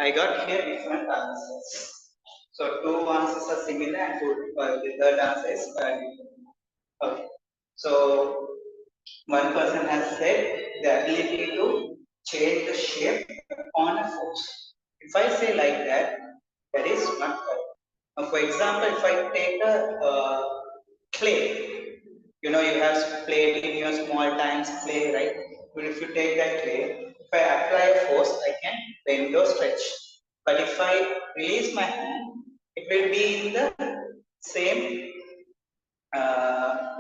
I got here different answers. So two answers are similar and the third answer is different. Okay. So one person has said the ability to change the shape on a force. If I say like that, that is not correct. Now, for example, if I take a clay, you know, you have played in your small times clay, right? But if you take that clay, if I apply a force, I can bend or stretch. But if I release my hand, it will be in the same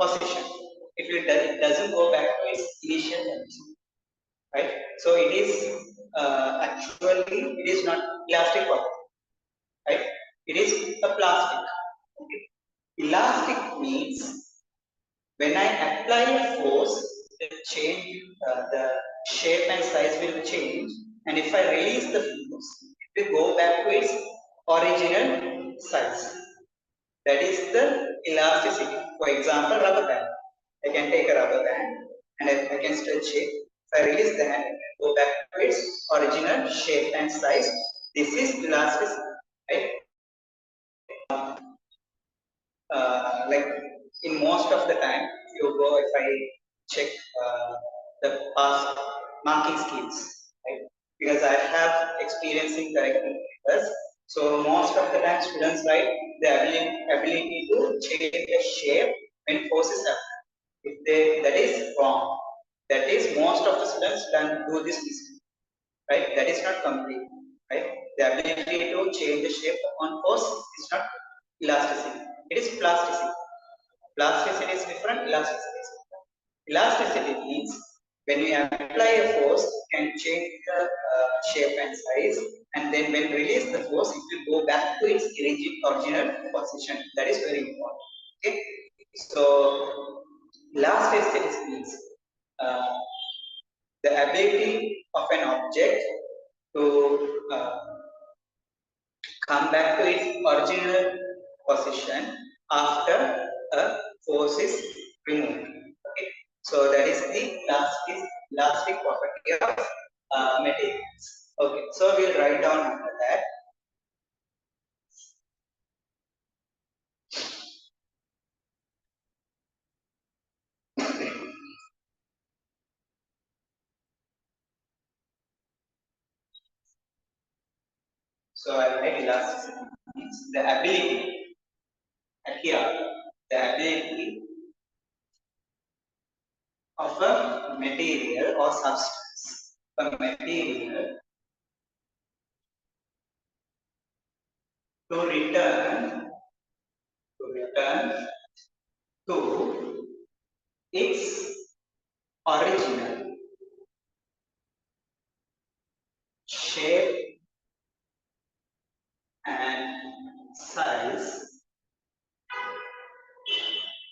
position. It doesn't go back to its initial position, right? So it is actually it is not elastic property, right? It is a plastic. Okay. Elastic means when I apply a force, the shape and size will change, and if I release the force, it will go back to its original size. That is the elasticity. For example, rubber band. I can take a rubber band and I can stretch it. If I release the hand, it can go back to its original shape and size. This is elasticity, right? Like in most of the time, you go if I check the past marking schemes, right? Because I have experience in correcting papers. So most of the time, students write the ability to change the shape when force is applied. If they that is wrong, that is most of the students can do this mistake, right? That is not complete, right? The ability to change the shape on force is not elasticity. It is plasticity. Plasticity is different, elasticity is different. Elasticity means when you apply a force, you can change the shape and size, and then when release the force, it will go back to its original position. That is very important. Okay, so elasticity means uh, the ability of an object to come back to its original position after a force is removed. Okay, so that is the elastic property of materials. Okay, so we'll write down after that. So I write elasticity means the ability here, the ability of a material or substance, a material to return to its original shape and size.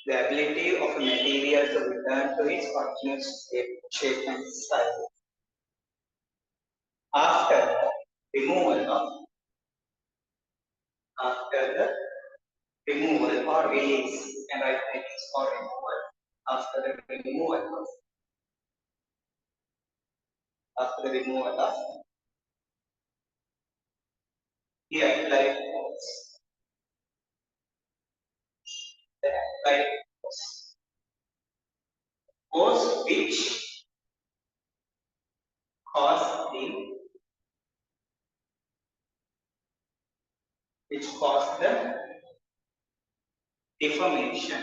The ability of a material to return to its original shape and size after the removal of after the removal or release. You can write release or removal after the removal of after the removal of the applied force. The applied force cause the which cause the deformation.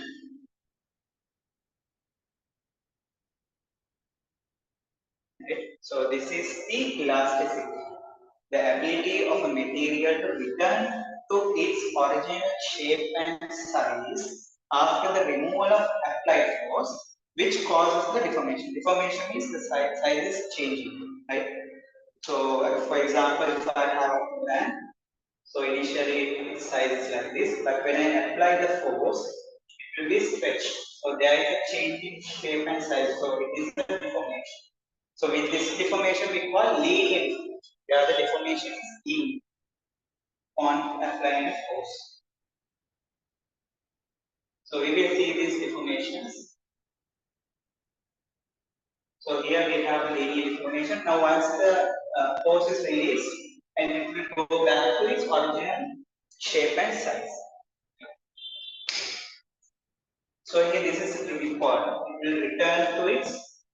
Right? So this is the elasticity, the ability of a material to return to its original shape and size after the removal of applied force, which causes the deformation. Deformation means the size is changing, right? So, for example, if I have a pen, so initially its size is like this, but when I apply the force, it will be stretched. So there is a change in shape and size. So it is a deformation. So with this deformation we call linear deformation. Where the deformation is in on applying a force. So we will see these deformations. So here we have a linear deformation. Now once the force is released, and it will go back to its original shape and size. So here this is really important. It will return to its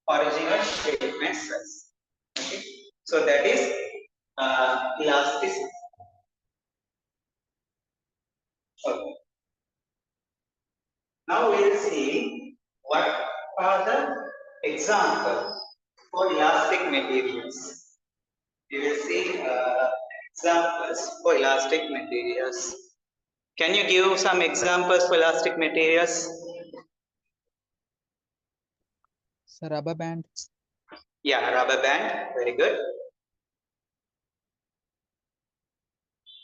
original shape and size. Okay. So that is elasticity. Okay. Now we will see what are the examples for elastic materials. We will see examples for elastic materials. Can you give some examples for elastic materials? So rubber band. Yeah, rubber band. Very good.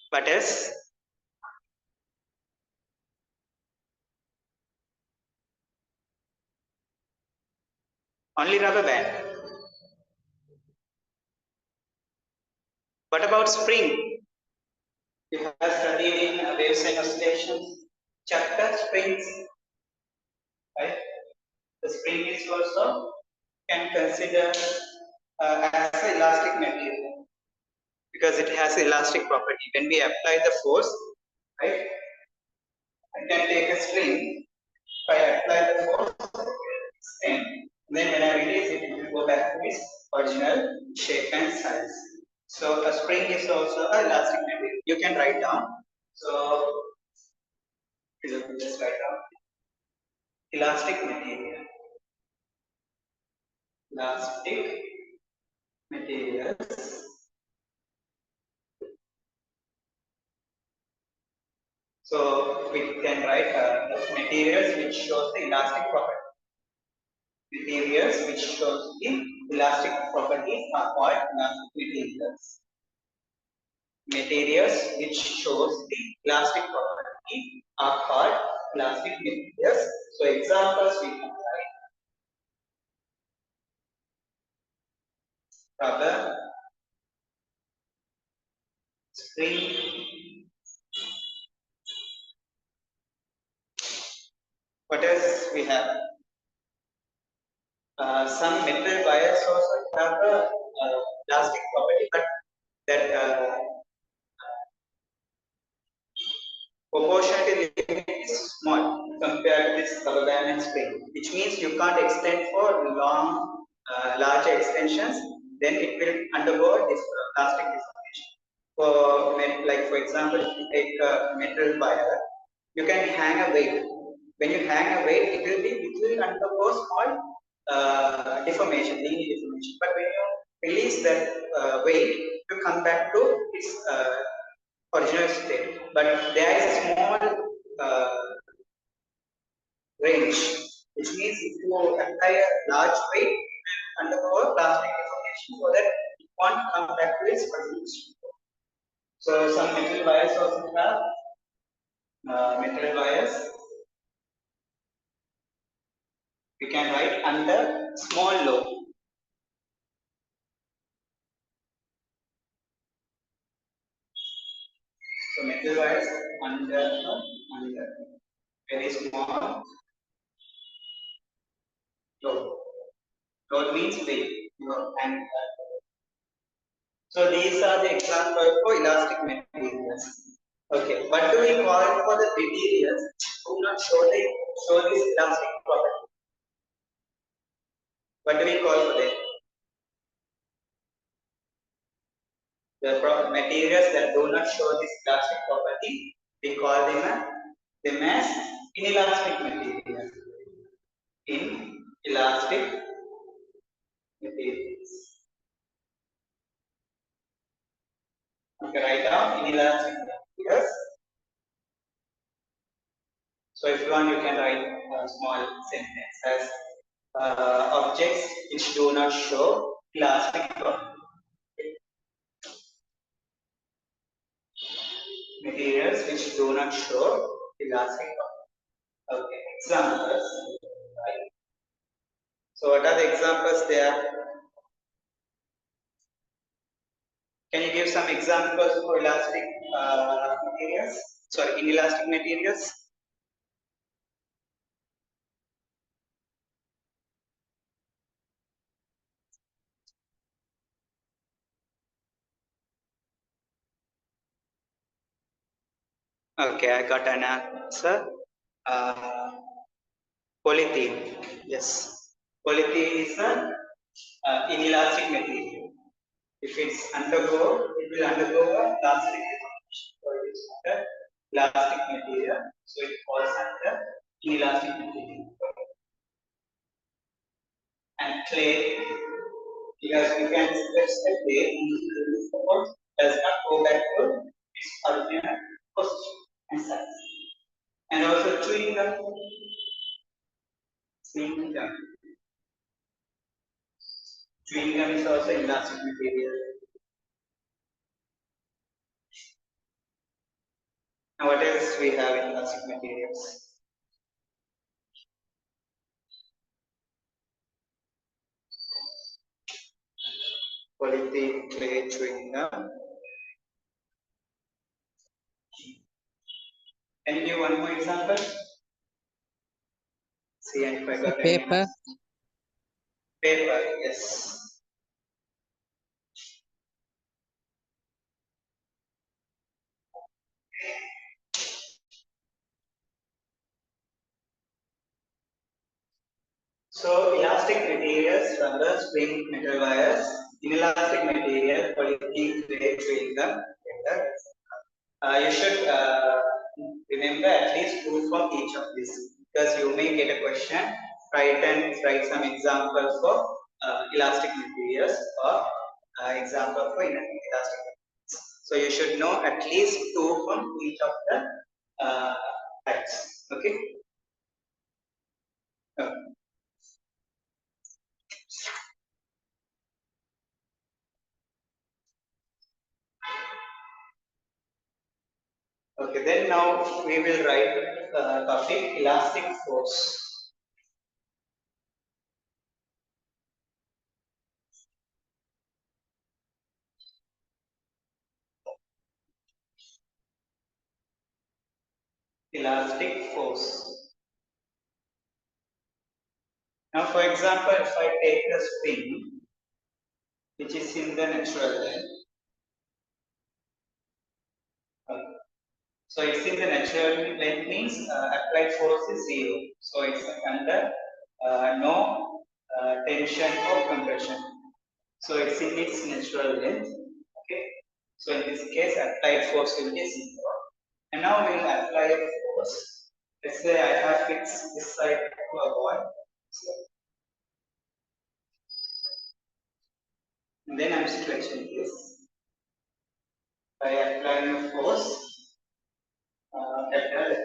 What else? Only rubber band. What about spring? You have studied in waves and oscillations. Chapter springs, right? The spring is also can consider as an elastic material because it has elastic property. When we apply the force, right? I can take a string. If I apply the force, string, then when I release it, it will go back to its original shape and size. So a spring is also an elastic material. You can write down. So just write down elastic material. Elastic materials. So we can write materials which shows the elastic property. Materials which shows the elastic properties are called elastic materials. Materials which shows the elastic property are called elastic materials. So examples we can write rubber, spring. What else we have? Some metal wires also have a elastic property, but that proportionality limit is small compared to this rubber band and spring, which means you can't extend for long, larger extensions. Then it will undergo this plastic deformation. Like for example, if you take a metal wire, you can hang a weight. When you hang a weight, it will undergo small deformation, linear deformation. But when you release that weight, you come back to its original state. But there is a small range, which means if you apply a large weight, it will undergo plastic deformation so that it won't come back to its original state. So some metal wires also have metal wires. We can write under small load. So metal wires under very small load. Load means weight, and so these are the examples for elastic materials. Okay, what do we call for the materials which do not show this elastic property? What do we call for them? The materials that do not show this elastic property, we call them as inelastic materials. Inelastic materials. Okay, write down inelastic materials. So if you want, you can write a small sentence as objects which do not show elastic property. Materials which do not show elastic property. Okay, examples. Right. So what are the examples there? Can you give some examples for elastic materials? Sorry, inelastic materials. Okay, I got an answer. Uh, Polythene. Yes. Polythene is an inelastic material. If it's undergo, it will undergo a plastic deformation. So it is under elastic material. So it falls under inelastic material. And clay, because we can stretch the clay does not go back to its original position and size. And also chewing gum. Chewing gum. Chewing gum is also elastic material. Now what else we have in elastic materials? Polythene, clay, chewing gum. Can you give one more example? See if I got any Paper. paper, yes. So elastic materials, rubber, spring, metal wires, inelastic material, polythene, clay, chewing gum, paper. You should remember at least two from each of these because you may get a question. Write some examples for elastic materials or example for inelastic materials. So you should know at least two from each of the types. Okay. Uh, Okay, then now we will write topic elastic force. Elastic force. Now, for example, if I take the spring, which is in the natural length, so it's in the natural length means applied force is zero. So it's under no tension or compression. So it's in its natural length. Okay. So in this case, applied force will be zero. And now we'll apply a force. Let's say I have fixed this side to a wall. And then I'm stretching this by applying a force at the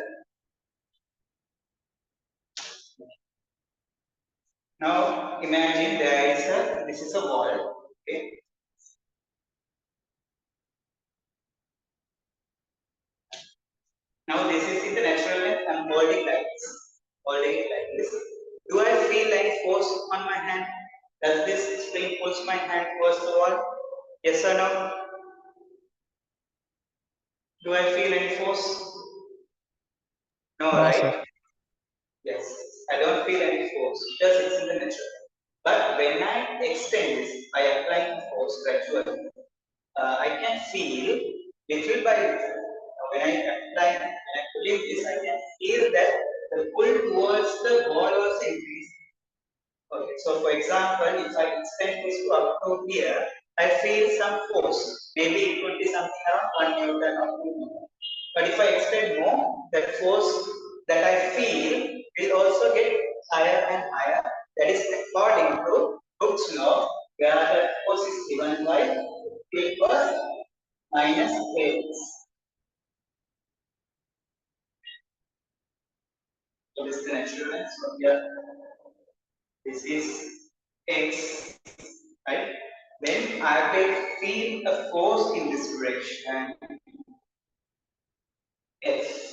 Now imagine this is a wall. Okay. Now this is in the natural length. I'm holding like this. Holding it like this. Do I feel any force on my hand? Does this spring push my hand towards the wall? Yes or no? Do I feel any force? No, No, sir. right? Yes. I don't feel any force because it's in the natural. But when I extend this by applying force gradually, I can feel little by little. When I apply and I pulling this, I can feel that the pull towards the ball was increasing. Okay, so for example, if I extend this to up to here, I feel some force. Maybe it could be something around 1 Newton or 2 Newton. But if I extend more, that force that I feel will also get higher and higher. That is according to Hooke's law, where the force is given by T plus minus K. So this is the natural length. So here, this is X, right? Then I will feel a force in this direction, F.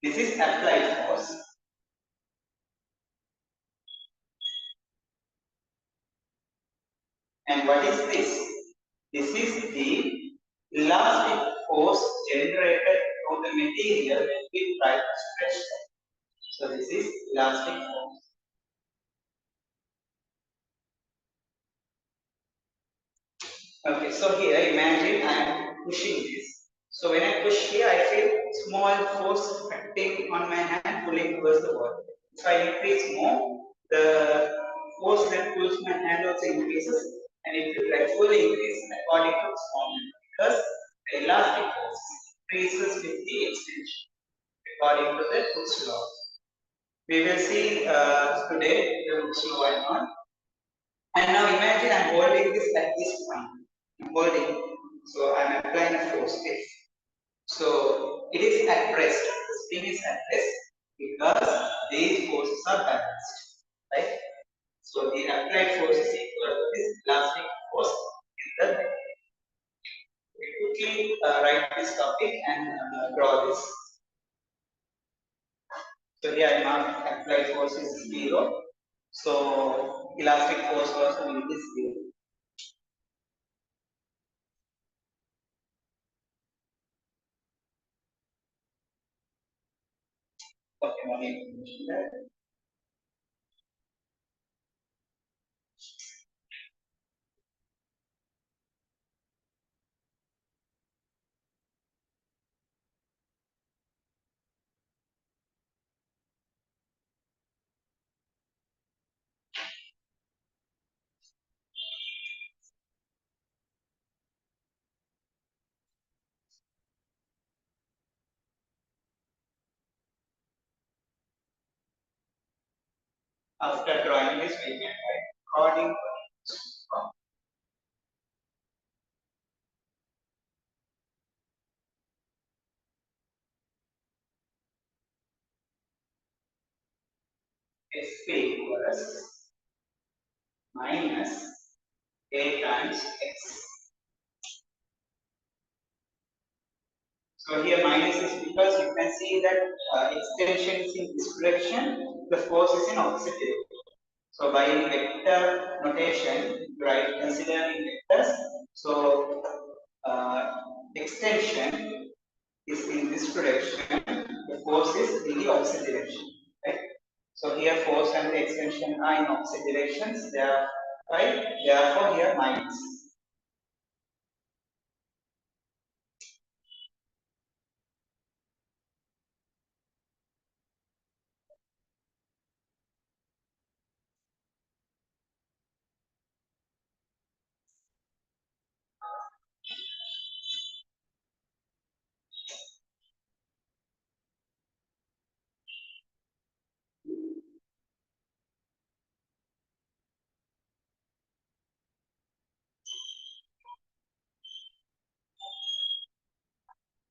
This is applied force. And what is this? This is the elastic force generated from the material when we try to stretch it. So this is elastic force. Okay, so here imagine I am pushing this. So when I push here, I feel small force acting on my hand pulling towards the wall. If I increase more, the force that pulls my hand also increases and it will gradually increase according to its moment because the elastic force increases with the extension according to the Hooke's law. We will see today the Hooke's law and all. And now imagine I'm holding this at this point. I'm holding, so I'm applying a force. So it is at rest. The spring is at rest because these forces are balanced, right? So the applied force is equal to this elastic force in the bed. We quickly write this topic and draw this. So here I mark applied force is 0. So elastic force also will be 0. Okay, no need to mention that. After drawing this, we can write according to SP equals minus A times X. So here minus is because you can see that extension is in this direction, the force is in opposite direction. So by vector notation, right, considering vectors, so extension is in this direction, the force is in the opposite direction, right? So here force and the extension are in opposite directions, they are right, therefore here minus.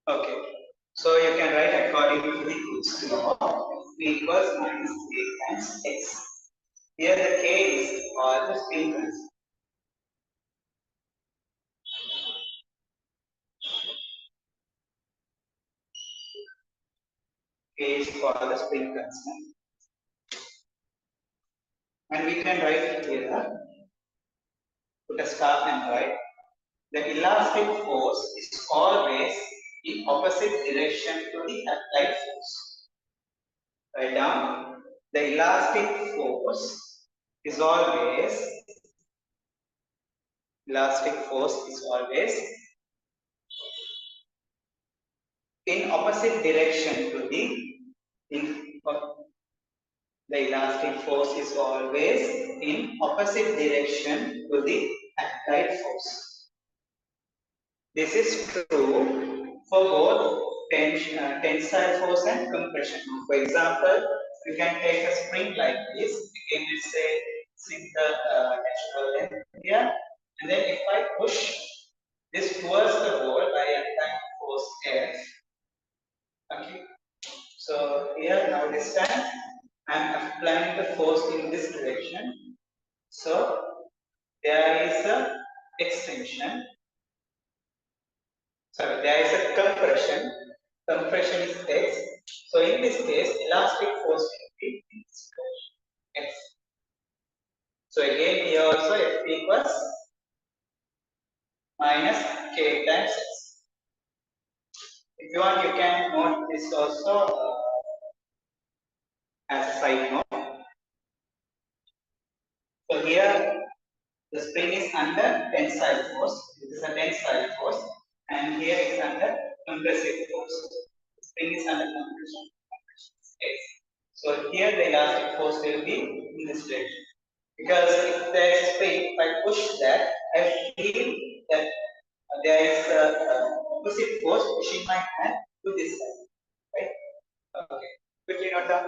Okay. So you can write according to the Hooke's law, V equals minus A times X. Here the K is or the spin constant. K is for the spin constant. And we can write it here, put a star and write, the elastic force is always in opposite direction to the applied force. Write down, the elastic force is always in opposite direction to in, the elastic force is always in opposite direction to the applied force. This is true for both tensile force and compression. For example, you can take a spring like this. Again, let's say sink the natural length here, and then if I push this towards the wall by applying force F, okay. So here now this time I am applying the force in this direction. So there is a extension. Sorry, there is a compression. Compression is X. So in this case, elastic force will be X. So again here also F equals minus K times X. If you want, you can note this also as a side note. So here the spring is under tensile force. This is a tensile force, and here is under compression opposite force pushing my hand to this side, right? Okay, quickly note down.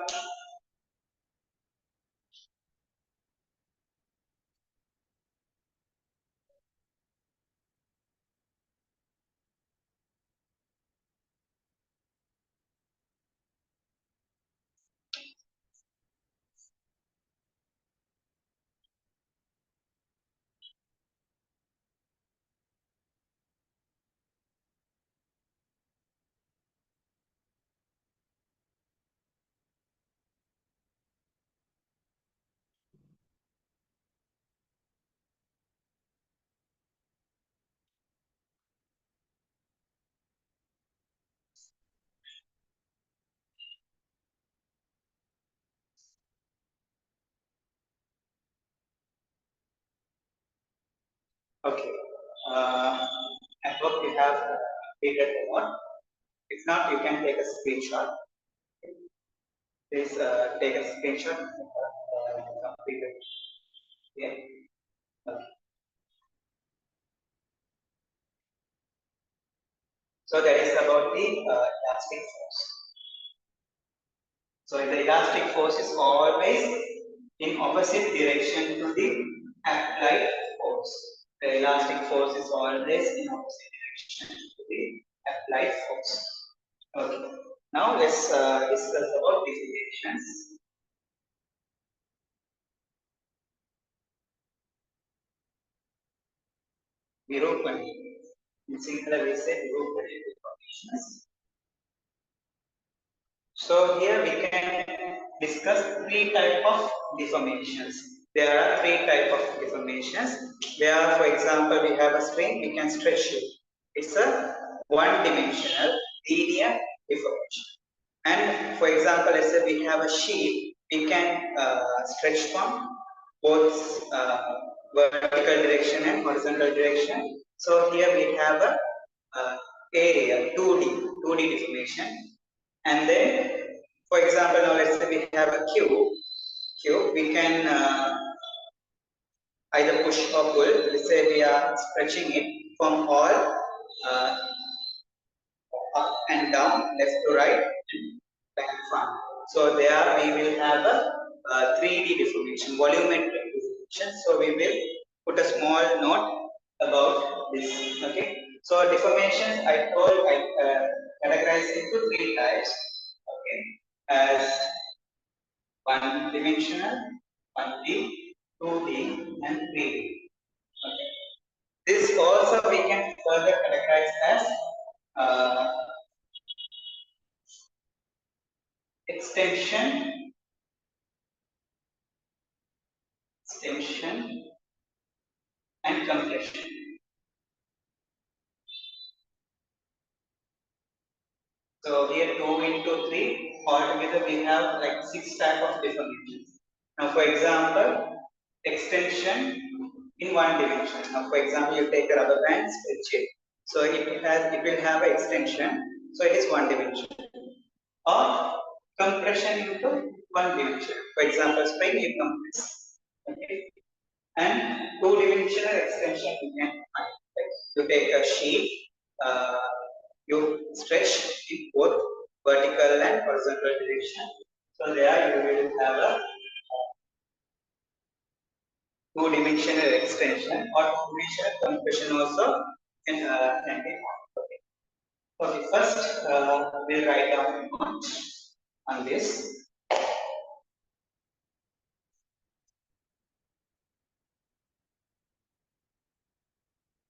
Okay. I hope you have completed the one. If not, you can take a screenshot. Please take a screenshot. Completed. Yeah. Okay. So that is about the elastic force. So the elastic force is always in opposite direction to the applied force. The elastic force is always in opposite direction to the applied force. Okay. Now let's discuss about definitions. Virupani. In singular we say Virupani definitions. So here we can discuss three type of deformations. There are three type of deformations. Where, for example, we have a string, we can stretch it. It's a one-dimensional linear deformation. And for example, let's say we have a sheet, we can stretch from both vertical direction and horizontal direction. So here we have a area 2D deformation. And then, for example, now let's say we have a cube, we can either push or pull. Let's say we are stretching it from all uh, up and down, left to right, and back to front. So there we will have a 3D deformation, volumetric deformation. So we will put a small note about this. Okay. So deformations, I told I categorize into three types. Okay, as one dimensional, 1D, 2D, and 3D. Okay. This also we can further categorize as uh, extension, extension, and compression. So here 2 into 3, altogether we have like 6 type of deformations. Now for example, extension in one dimension. Now for example, you take a rubber band, stretch it. So it will have an extension. So it is one dimension. Or compression into one dimension. For example, spring you compress. Okay. And two-dimensional extension you can find. Right? You take a sheet, uh, you stretch in both vertical and horizontal direction. So there you will have a two-dimensional extension or two-dimensional compression also can be found. Okay, first we'll write down on this.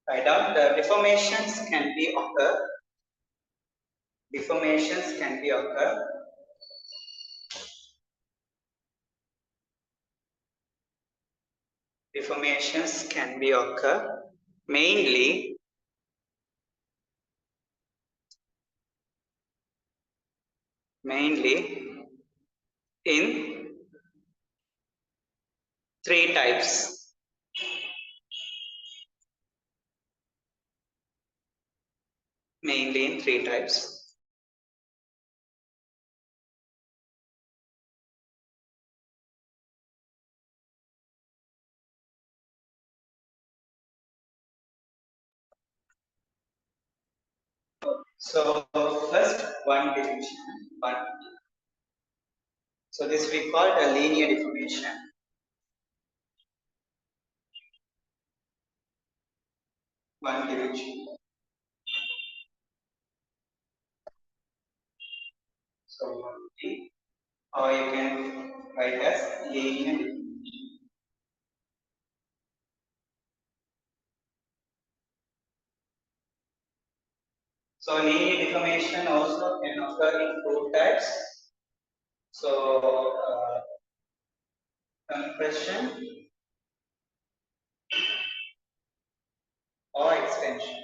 Write down the deformations can be occur. Deformations can be occur. Deformations can be occur mainly in three types. Mainly in three types. So first one division, one. So this we call a linear deformation. One division. So or you can write as linear deformation. So linear deformation also can occur in two types. So compression or extension.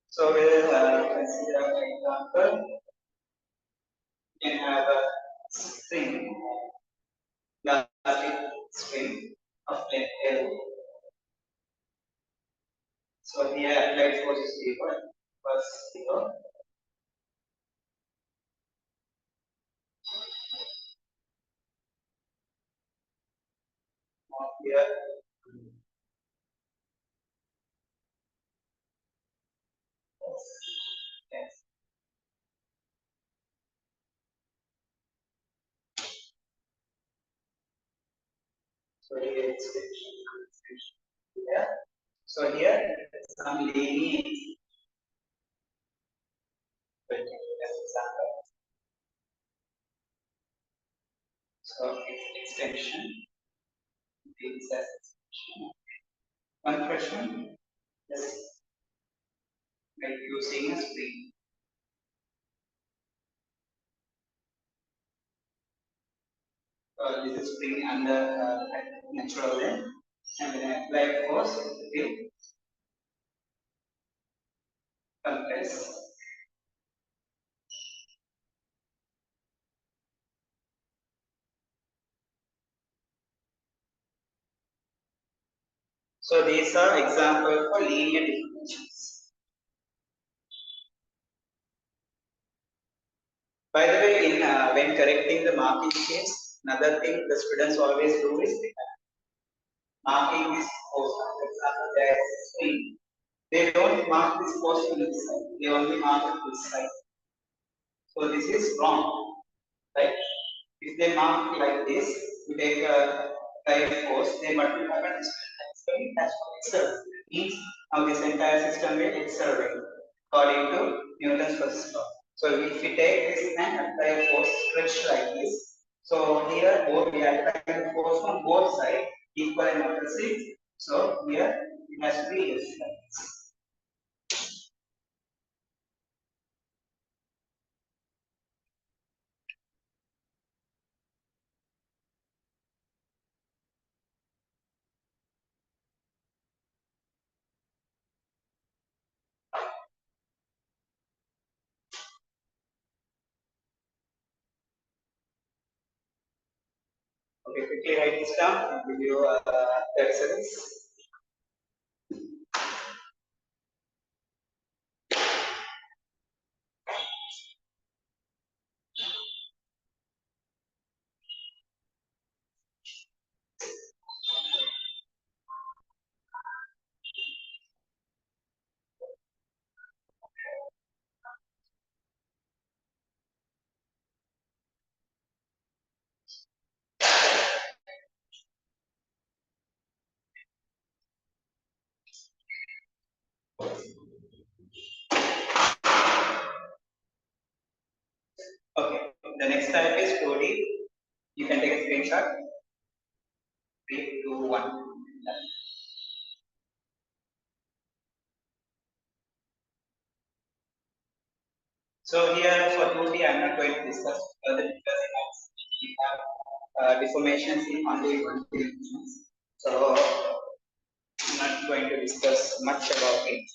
So we'll consider an example. You can have a string, elastic string of length L. So here applied force is equal plus 0. Here yes. So here extension. Yeah. So here some linear example. So it's extension. It's as extension. One question is like using a spring. This is spring under natural length, and when I apply force, it will compress. So these are examples for linear deformations. By the way, in when correcting the marking schemes, another thing the students always do is marking this portion. For example, there is a screen. They don't mark this portion this side. They only mark it this side. So this is wrong, right? If they mark like this, you take a direct force, then what will happen is it has to accelerate. Means now this entire system will accelerate according to Newton's first law. So if we take this and apply a force stretched like this, so here both we apply the force on both sides, equal and opposite. So here it has to be this like this. Okay, quickly write this down and give you 30 seconds. Okay, the next type is 2D. You can take a screenshot. 3, 2, 1. So here for 2D, I'm not going to discuss further because we have deformations in only one dimensions. So I'm not going to discuss much about it.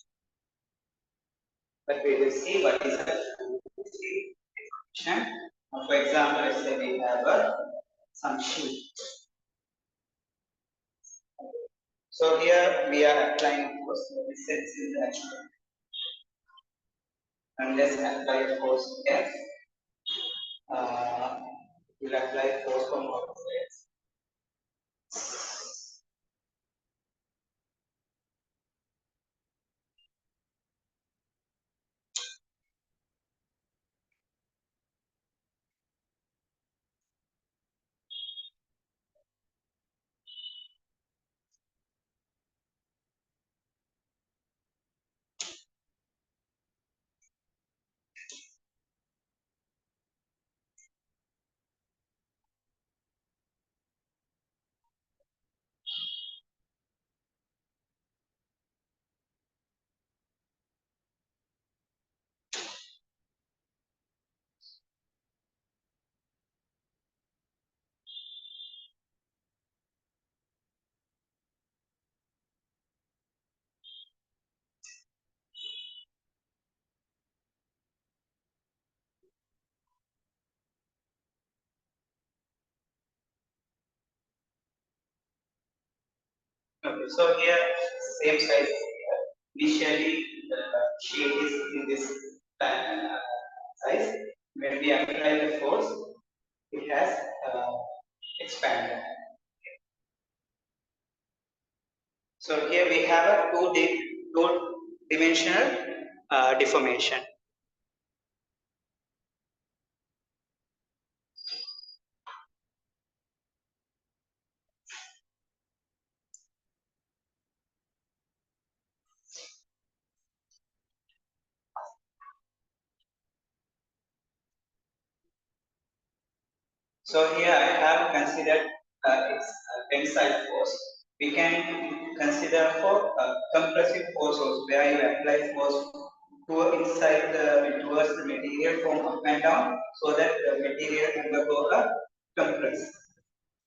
But we will see what is a 2D deformation. For example, let's say we have some shoe. So here we are applying force. So this sets in the actual. And let's apply force F. will apply force from outside. Okay, so here same size. Initially, the sheet is in this size. When we apply the force, it has expanded. So here we have a two-dimensional deformation. So here I have considered its tensile force. We can consider for compressive force also, where you apply force towards the material from up and down, so that the material undergo a compress.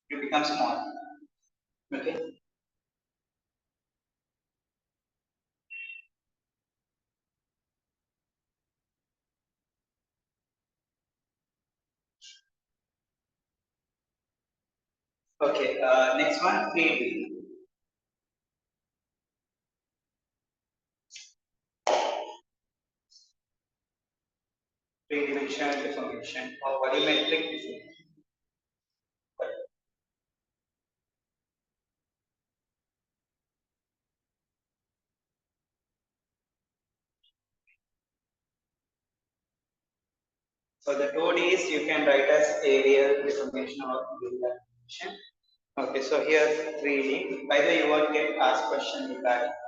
It becomes small. Okay. Okay. Next one, 3D. Three-dimensional deformation or volumetric deformation. So the 2D is you can write as aerial deformation or angular deformation. Okay, so here 3D. By the way, you won't get asked question regarding this.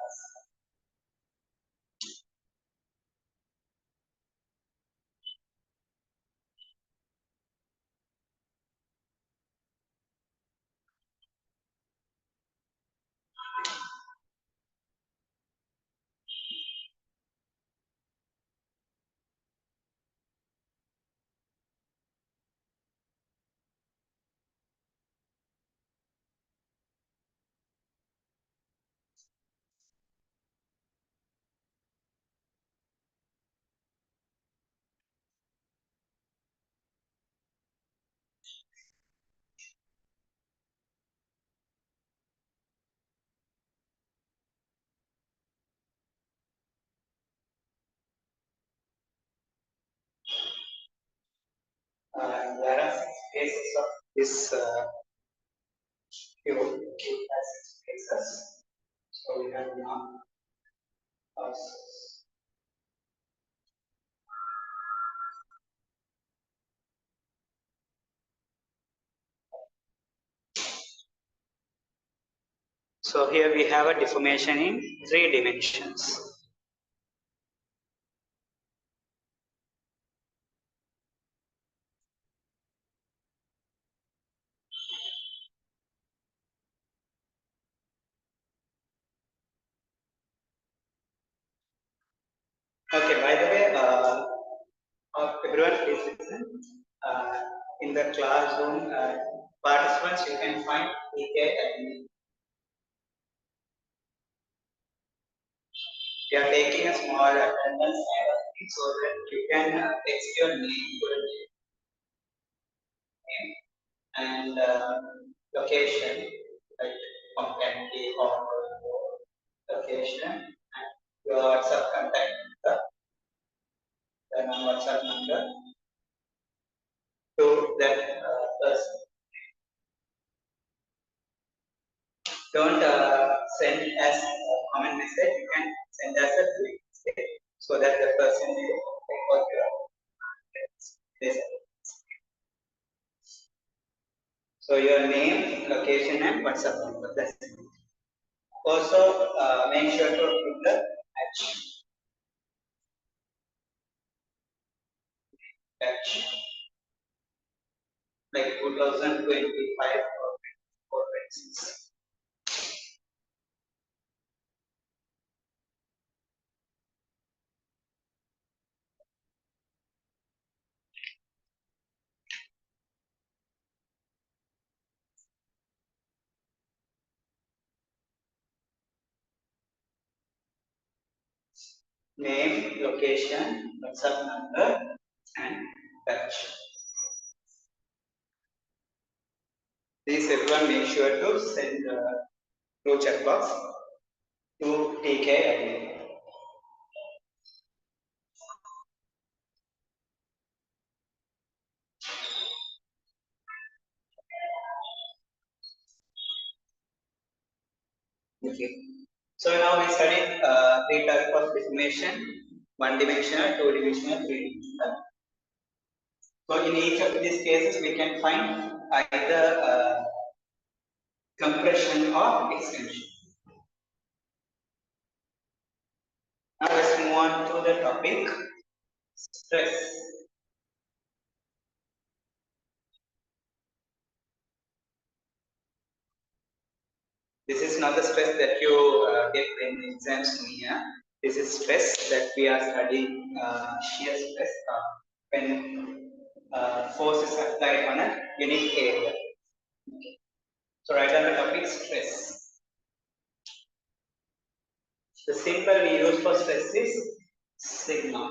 There are 6 phases of this cube. It has 6 phases. So we have now so here we have a deformation in 3 dimensions. Okay, by the way, everyone please listen. Uh, in the classroom, participants, you can find TKI. We are taking a small attendance so that you can text your name and location, like from country or location, and your WhatsApp contact number, then on WhatsApp number. to that person. Don't send as a comment message. You can send as a tweet message so that the person will record your message. So your name, location, and WhatsApp number. That's it. Also, make sure to put the batch like 2025 or 26. Name, location, WhatsApp number, and batch. Please everyone make sure to send through chat box to TKI. Okay. So now we studied three types of deformation: one-dimensional, two-dimensional, three-dimensional. So in each of these cases, we can find either compression or extension. Now let's move on to the topic stress. This is not the stress that you get in exams here. This is stress that we are studying shear stress when force is applied on a unit area. Okay. So write down the topic stress. The symbol we use for stress is sigma.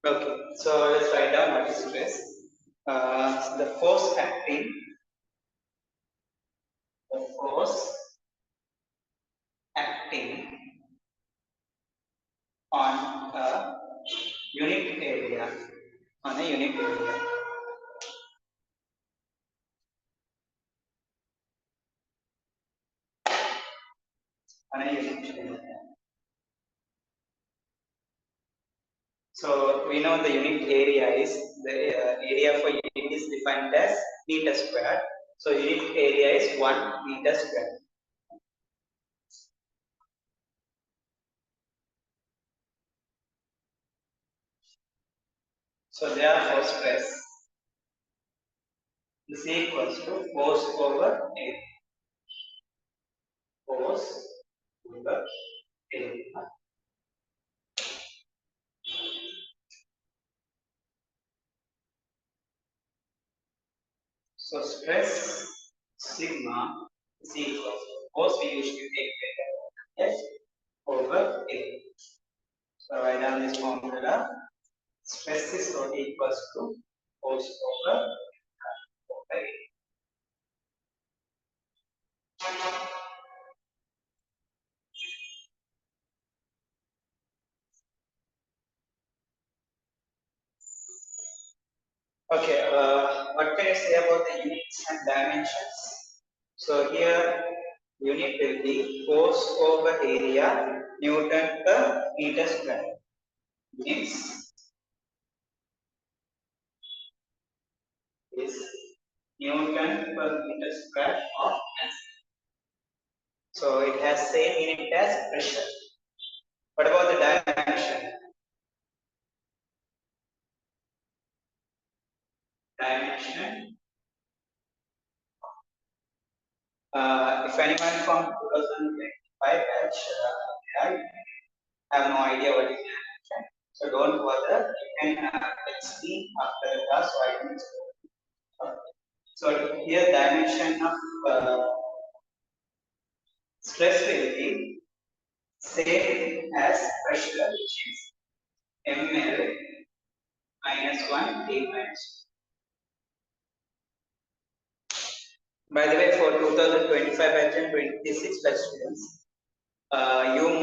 Okay, so let's write down what is stress. The force acting, the force acting on a unit area, on a unit area. On a unit area. So we know the unit area is the area for unit is defined as meter square. So unit area is 1 meter square. So therefore stress is equals to force over area. Force over area. So stress sigma is equals to force we usually take F over area. So write down this formula. Stress is equals to force over area. Okay, what can I say about the units and dimensions? So here, unit will be force over area, Newton per meter square. Units is Newton per meter square of mass. So it has same unit as pressure. What about the dimension? Dimension. If anyone from 2025 batch, I have no idea what is dimension. So don't bother. You can text me after the class so I can explain. So here dimension of stress will be same as pressure, which is ml minus 1 T minus 1. By the way, for 2025 batch and 26 batch students, you uh,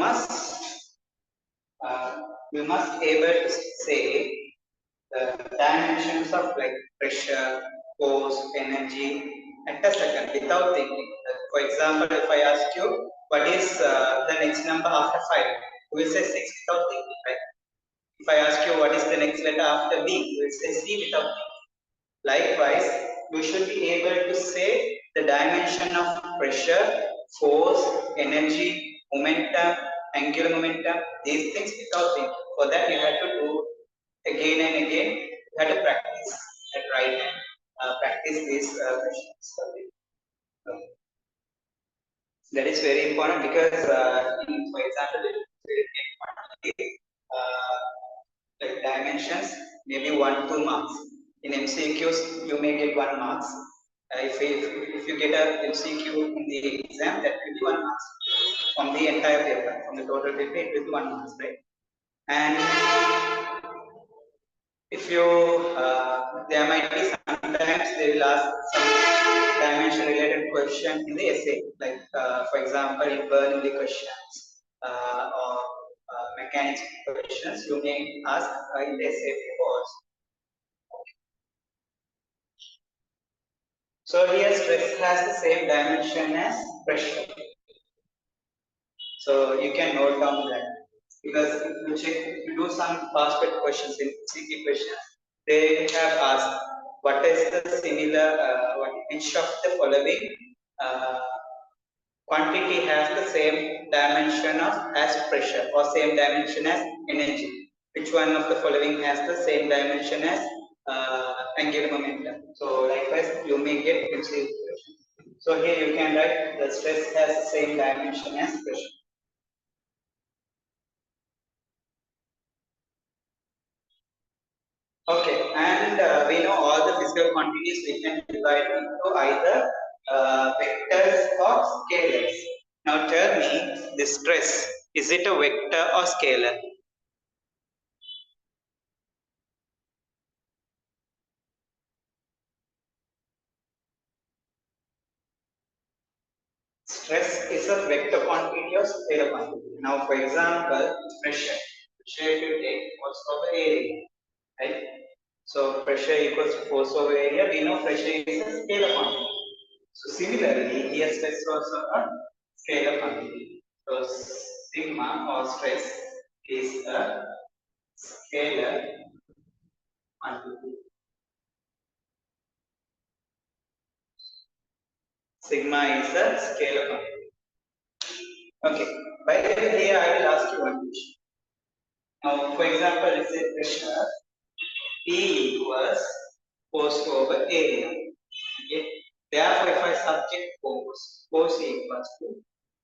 must able to say the dimensions of like pressure, force, energy at a second without thinking. For example, if I ask you what is the next number after 5, you will say 6 without thinking, right? If I ask you what is the next letter after B, you will say C without thinking. Likewise, you should be able to say the dimension of pressure, force, energy, momentum, angular momentum, these things without thinking. For that, you have to do again and again. You have to practice at right hand. Practice these questions. That is very important because, for example, uh, like dimensions, maybe 1-2 marks. In MCQs, you may get 1 marks. If you get a MCQ in the exam, that will be 1 marks from the entire paper, from the total paper, it will be 1 marks, right? And if you, there might be sometimes they will ask some dimension related question in the essay, like for example, in Bernoulli questions or mechanics questions, you may ask in the essay paper also. So here stress has the same dimension as pressure. So you can note down that because if you check, if you do some past paper questions in CT questions, they have asked what is the similar, which of the following uh, quantity has the same dimension of as pressure or same dimension as energy. Which one of the following has the same dimension as angular momentum? So likewise, you may get MCQ question. So here you can write the stress has the same dimension as pressure. Okay, and we know all the physical quantities we can divide into either vectors or scalars. Now tell me, the stress, is it a vector or scalar? Stress is a vector quantity or scalar quantity. Now for example, pressure. Pressure if you take force over area, right? So pressure equals force over area. We know pressure is a scalar quantity. So similarly, here stress is also a scalar quantity. So sigma or stress is a scalar quantity. Sigma is a scalar quantity. Okay. By the way, here I will ask you one question. Now, for example, let's say pressure P equals force over area. Okay. Therefore, if I subject force equals to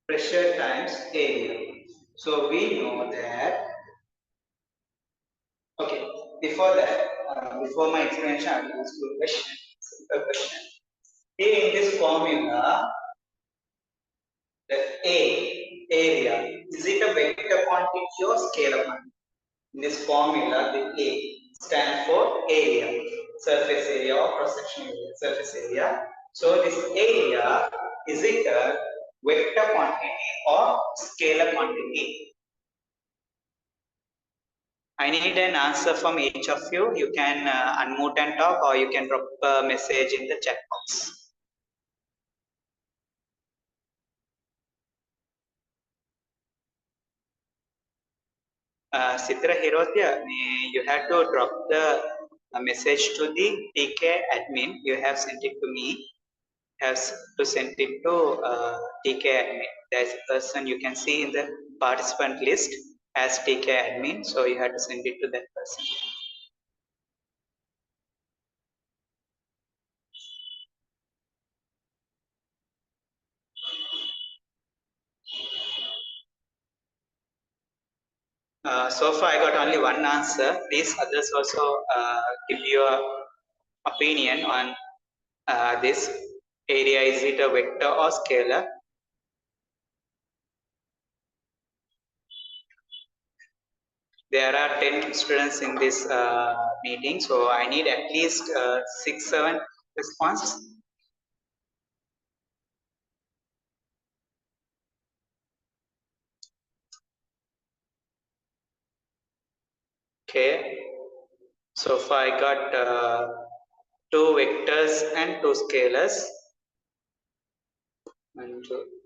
pressure times area. So we know that. Okay. Before that, before my explanation, I will ask you a question. Simple question. Here in this formula, the area, is it a vector quantity or scalar quantity? In this formula, the A stands for area, surface area or cross-sectional area, surface area. So this area, is it a vector quantity or scalar quantity? I need an answer from each of you. You can unmute and talk, or you can drop a message in the chat box. Sitra Hirotya, you have to drop the message to the TK admin. You have sent it to me. Has to send it to TK admin. There's a person you can see in the participant list as TK admin. So you have to send it to that person. So far I got only one answer. Please others also give your opinion on this area, is it a vector or scalar? There are 10 students in this meeting, so I need at least 6-7 responses. Okay, so far I got 2 vectors and 2 scalars.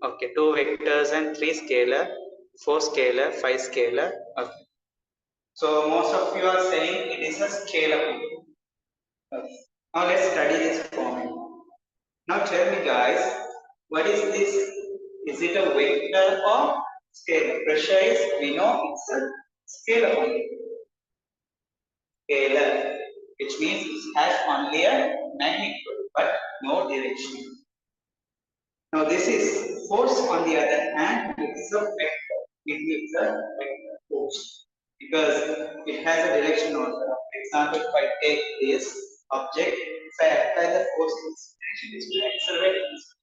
Okay, 2 vectors and 3 scalar, 4 scalar, 5 scalar. Okay. So most of you are saying it is a scalar. Okay. Now let's study this formula. Now tell me guys, what is this? Is it a vector or scalar? Pressure is, we know it's a scalar only. Scalar, which means it has only a magnitude but no direction. Now this is force on the other hand, it is a vector. It is a vector force because it has a direction also. For example, if I take this object, if I apply the force in this direction, it will accelerate in this direction.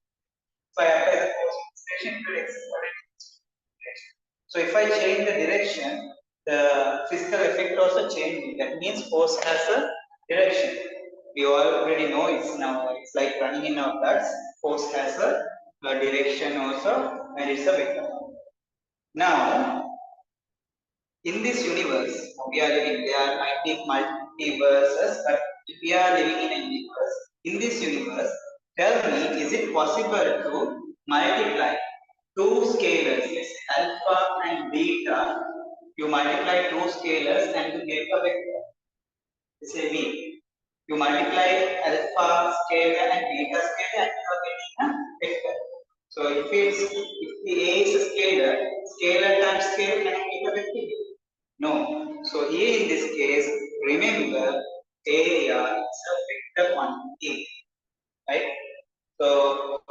If I apply the force in this direction, it will accelerate in this direction. So if I change the direction, the physical effect also changes. That means force has a direction. We already know it's like running in our blood. Force has a direction also, and it's a vector. Now, in this universe, we are living. There might be multiverses, but if we are living in a universe, in this universe, tell me, is it possible to multiply two scalars, let's say alpha and beta? You multiply two scalars and you get a vector. Let's say V. You multiply alpha scalar and beta scalar and you are getting a vector. So if the A is a scalar, scalar times scalar, can I get a vector? No. So here in this case, remember area is a vector quantity, right? So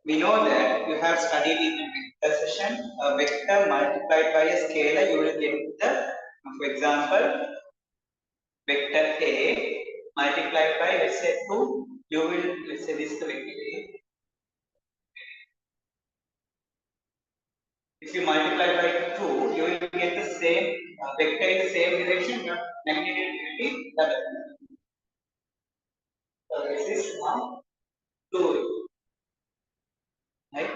we know that you have studied in a vector session, a vector multiplied by a scalar, you will get the, for example, vector A multiplied by, let's say 2, you will, let's say this is the vector A. If you multiply by 2, you will get the same vector in the same direction, but magnitude will be double. So this is now 2, right?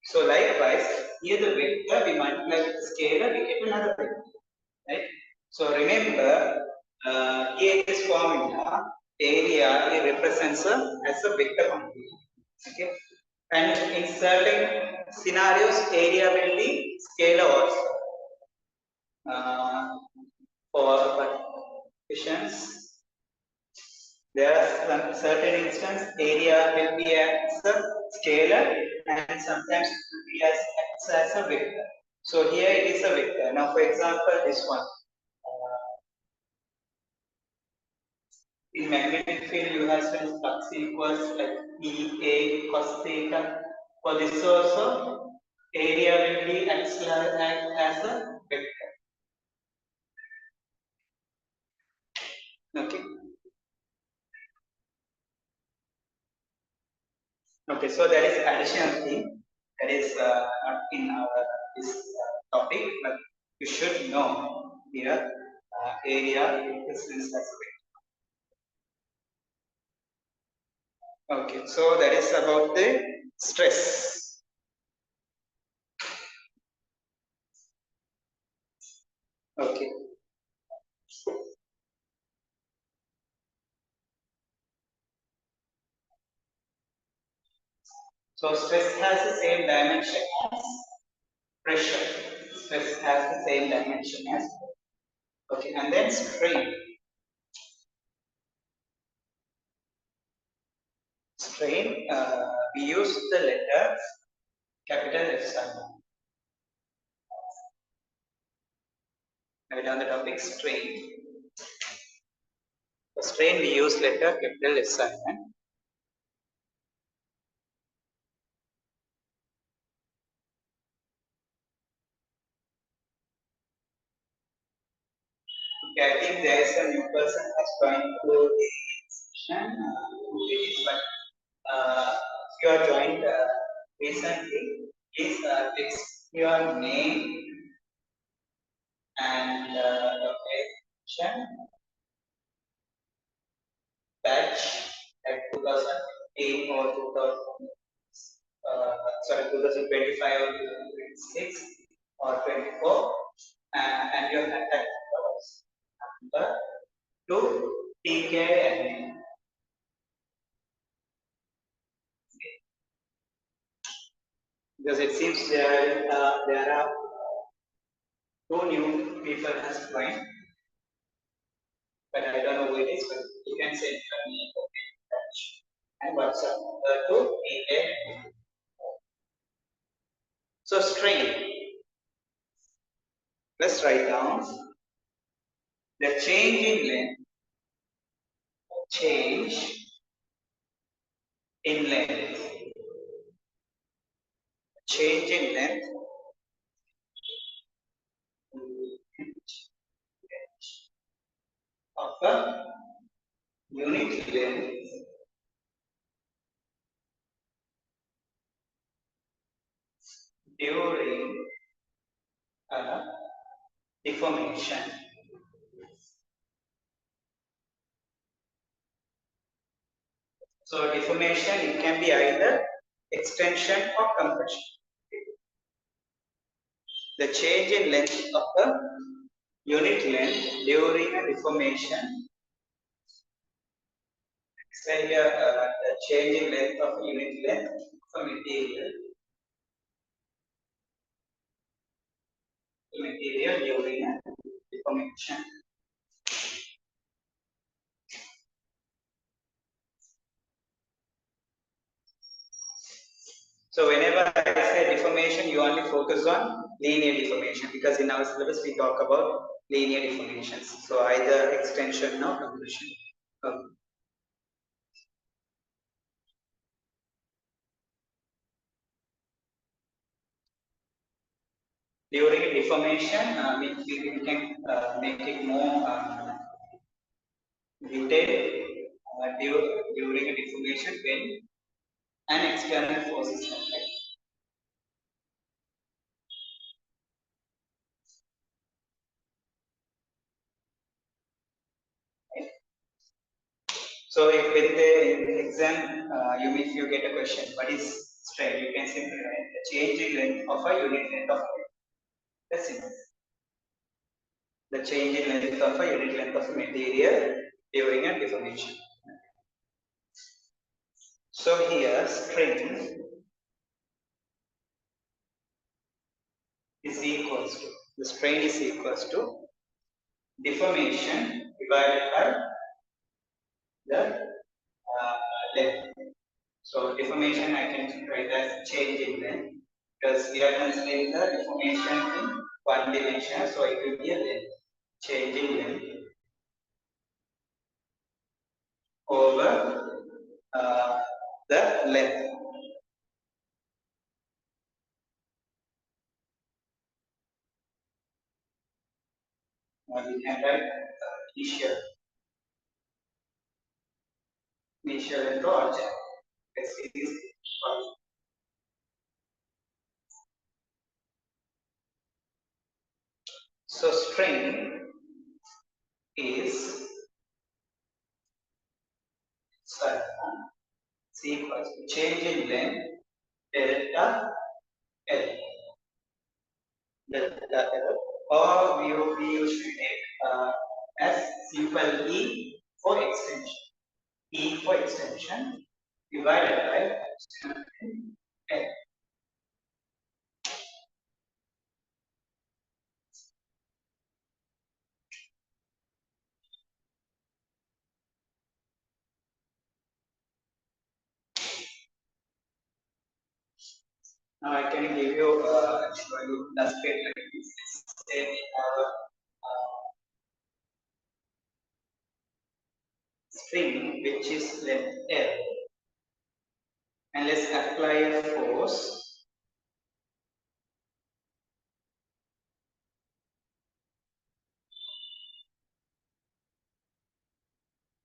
So likewise, here the vector we multiply with the scalar, we get another vector, right? So remember, here this formula, area it represents as a vector quantity, okay? And in certain scenarios, area will be scalar also. For questions, there are some certain instance area will be as a scalar and sometimes it will be as a vector. So here it is a vector. Now, for example, this one. In magnetic field, you have some flux equals like EA cos theta. For this also, area will be as a vector. Okay. Okay, so that is additional thing that is not in our this topic, but you should know here area represents as a vector. Okay, so that is about the stress. Okay. So stress has the same dimension as pressure. Stress has the same dimension as, okay, and then strain. Strain, we use the letter capital epsilon. Write down the topic strain. For strain, we use letter capital epsilon. Okay, I think there is a new person has joined to the session. It is if you are joined recently, please text your name and location, batch at 2015 or 2025 or 2026 or 24, and your contact number to TKI. Because it seems there are two new people has joined, but I don't know who it is. But you can send your name and WhatsApp to TKI. So string. Let's write down the change in length. Change in length. Change in length of the unit length during deformation. So deformation, it can be either extension or compression. The change in length of the unit length during a deformation. Say here the change in length of unit length of a material during a deformation. So whenever I say deformation, you only focus on linear deformation, because in our syllabus we talk about linear deformations. So either extension or compression. During deformation, we can make it more detailed during a deformation when an external force is applied. So if with the exam, if you get a question, what is strain? You can simply write the change in length of a unit length of material. That's it. The change in length of a unit length of a material during a deformation. So here strain is equals to, the strain is equals to deformation divided by the length. So deformation I can write as change in length, because we are considering the deformation in one dimension, so it will be a length. Change in length over the length. We can write initial length or object. Let's see this. So strain is equals to change in length delta L. Delta L, or we usually take as simple E for extension. E for extension divided by L. Now I can give you show you illustrate like this. Say we have a string which is length L, and let's apply a force.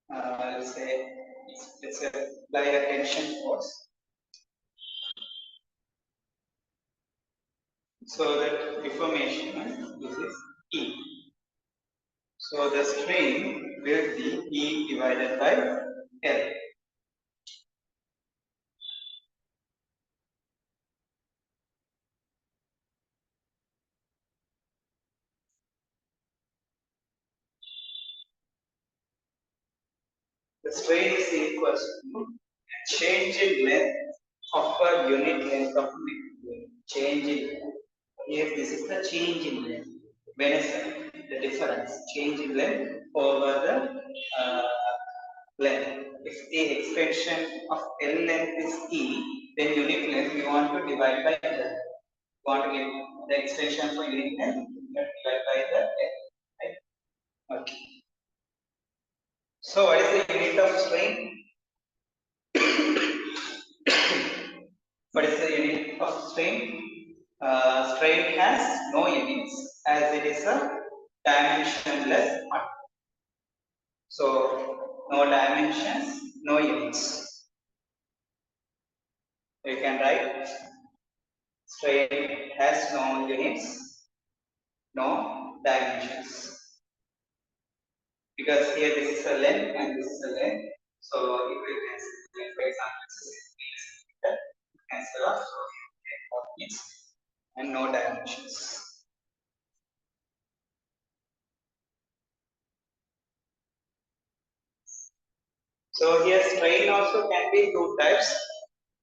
Let's say It's apply a tension force. So that deformation, this is E. So the strain will be E divided by L. The strain is equal to change in length of a unit length of material. Change in length. Here this is the change in length. When is the difference? Change in length over the length. If the extension of L length is E, then unit length we want to divide by L. We want to get the extension for unit length, divide by the L. Right? Okay. So what is the unit of strain? What is the unit of strain? Strain has no units as it is a dimensionless part. So no dimensions, no units. You can write strain has no units, no dimensions. Because here this is a length and this is a length. So if we cancel, for example, cancel off, so units and no dimensions. So here strain also can be two types.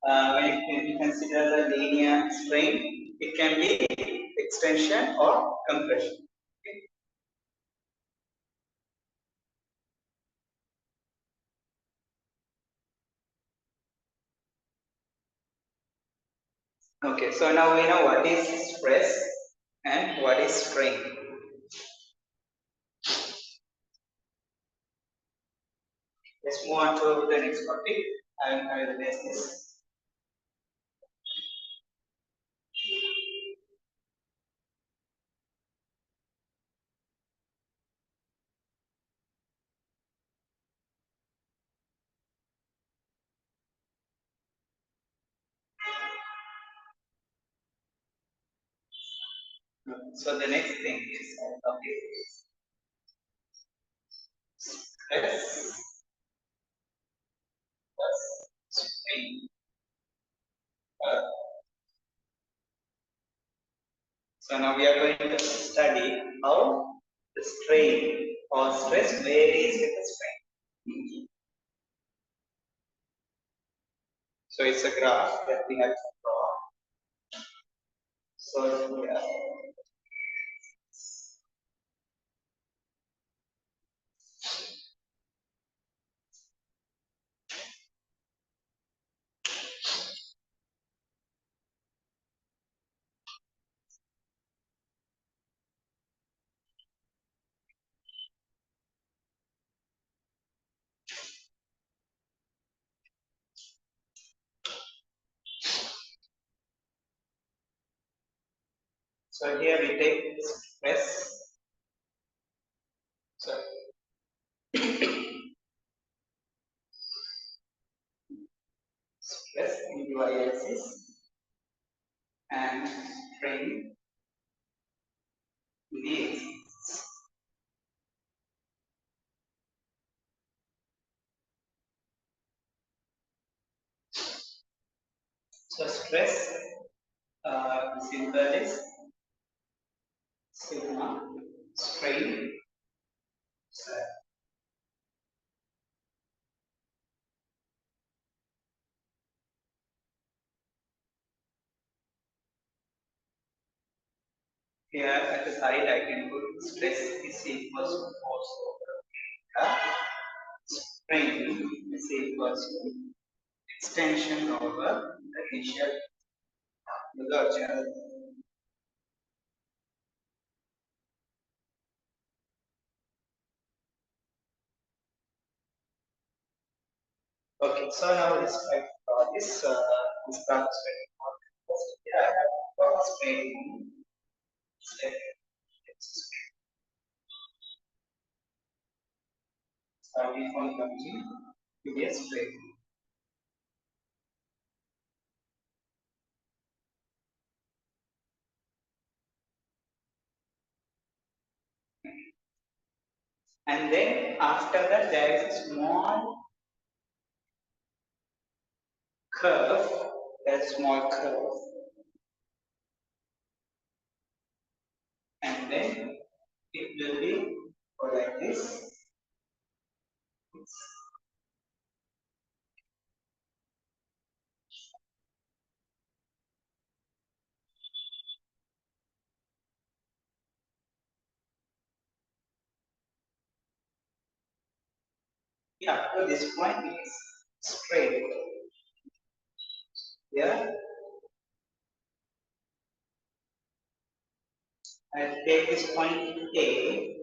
When you consider the linear strain, it can be extension or compression. Okay, so now we know what is stress and what is strain. Let's move on to the next topic. I will address this. So the next thing is topic is stress plus strain. So now we are going to study how the strain or stress varies with the strain. So it's a graph that we have to draw. So so here we take stress. So stress into y-axis and strain in the x-axis. So stress symbol is sigma, strain. Here at the side I can put stress is equals to force over strain is equals to extension over the initial velocity. Okay, so now let's try to draw this graph is very important. Here I have got strain. Starting from coming. to be a straight line. And then after that there is a small curve, that small curve, and then it will be go like this. Yeah, so this point is straight. Yeah, I take this point A,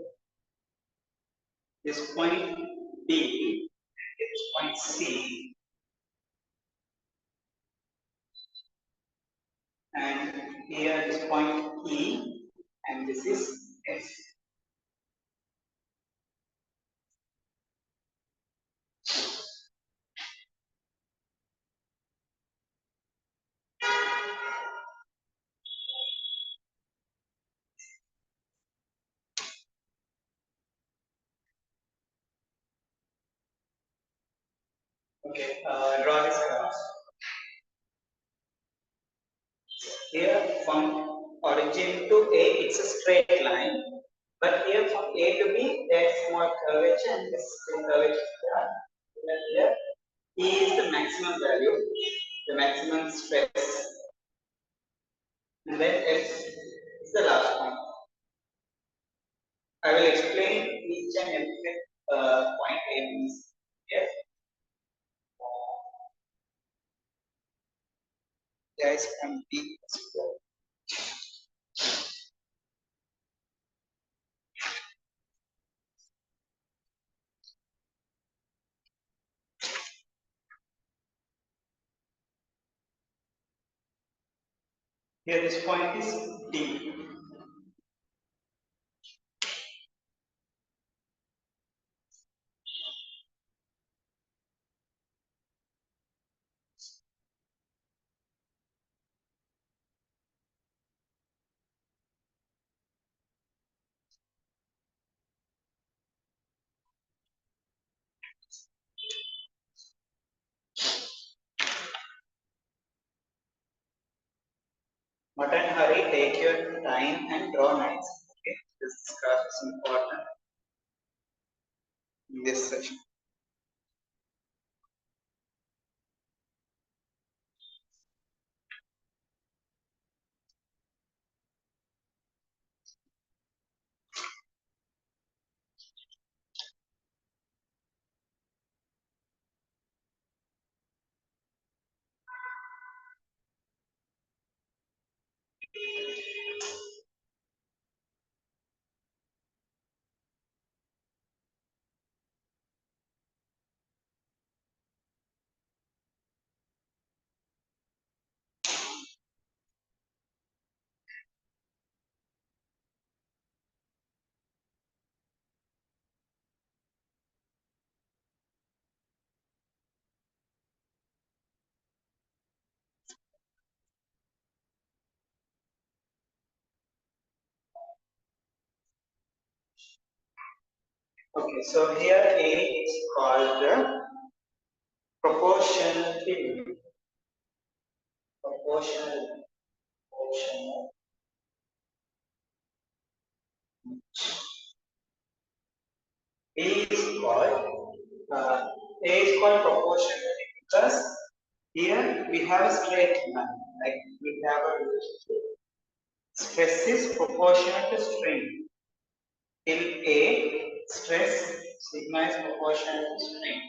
this point B, this point C, and here this point E, and this is S. Okay, draw this graph. Here from origin to A, it's a straight line. But here from A to B, there's more curvature and this curvature here. Here, E is the maximum value, the maximum stress. And then S is the last point. I will explain each and every point A means here. Guys, from B. Here this point is D. Not in hurry, take your time and draw nice. Okay, this graph is important in this session. Okay, so here A is called the proportionality. Proportional. Proportional. B is called A is called proportionality because here we have a straight line, like we have a stress is proportional to strain. In A, stress sigma is proportional to strain.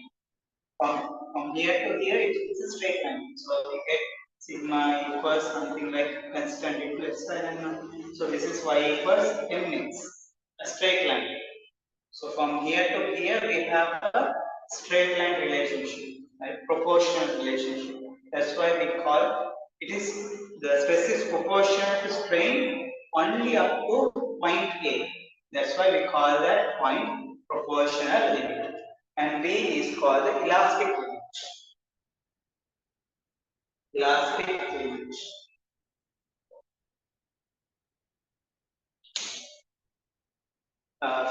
From here to here, it's a straight line. So we get sigma equals something like constant into epsilon. So this is y equals mx, a straight line. So from here to here, we have a straight line relationship, right? Proportional relationship. That's why we call it is the stress is proportional to strain only up to point A. That's why we call that point proportional limit. and B is called the elastic limit. Elastic limit.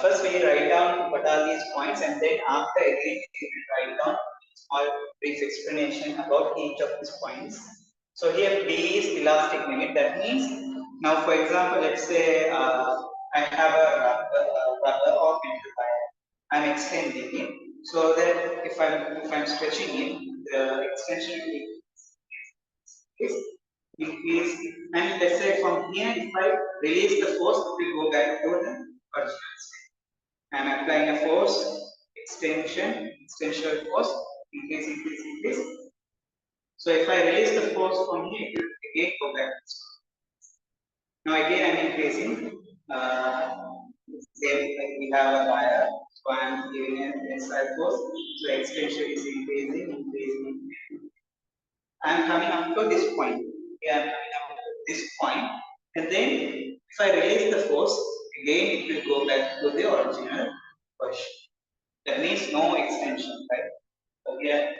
First we write down what are these points, and then after again we will write down small brief explanation about each of these points. So here B is elastic limit. That means now, for example, let's say I have a rubber or metal wire. I'm extending it, so that if I'm stretching it, the extension will increase, and let's say from here, if I release the force, it will go back to the original state. I am applying a force, extension force, increase. So if I release the force from here, it will again go back. Now again I am increasing. Same like we have a wire, so I am giving an tensile force. So extension is increasing. I am coming up to this point. Here I am coming up to this point, and then if I release the force, again it will go back to the original position. That means no extension, right? So here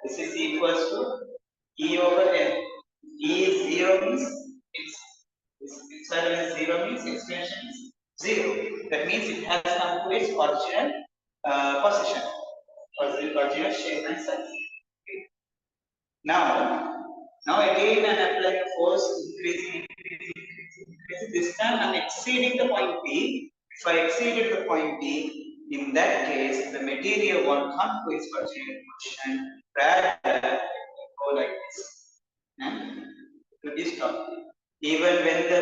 this is equals to E over L. E is 0 means epsilon is 0 means extension is 0. That means it has come to its original position, original shape and size. Okay. Now again I am applying a force, increasing. This time I am exceeding the point B. If I exceeded the point B, in that case the material won't come to its original position. Rather, it will go like this, and it will be stopped. Even when the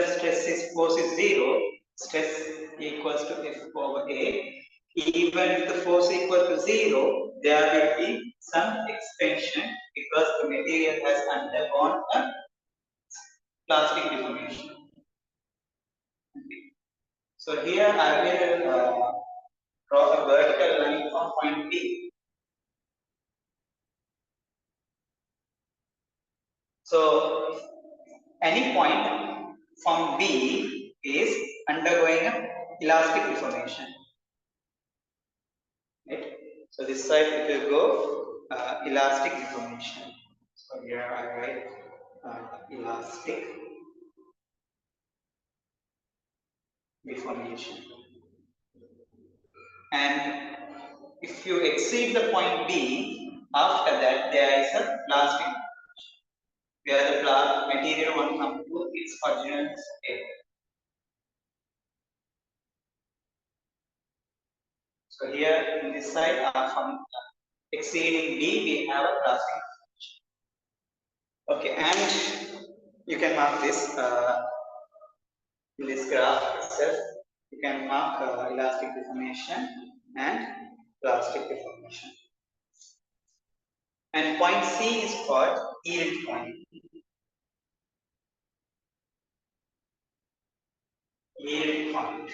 force is 0, stress equals to F over A. Even if the force equal to 0, there will be some expansion because the material has undergone a plastic deformation. Okay. So here I will draw a vertical line from point B. So any point from B is undergoing an elastic deformation. Right? So this side it will go elastic deformation. So here I write elastic deformation. And if you exceed the point B, after that there is a plastic where the material won't come to its original state. So here in this side, from exceeding B, we have a plastic. Okay, and you can mark this in this graph itself. You can mark elastic deformation and plastic deformation. And point C is called yield point. Yield point.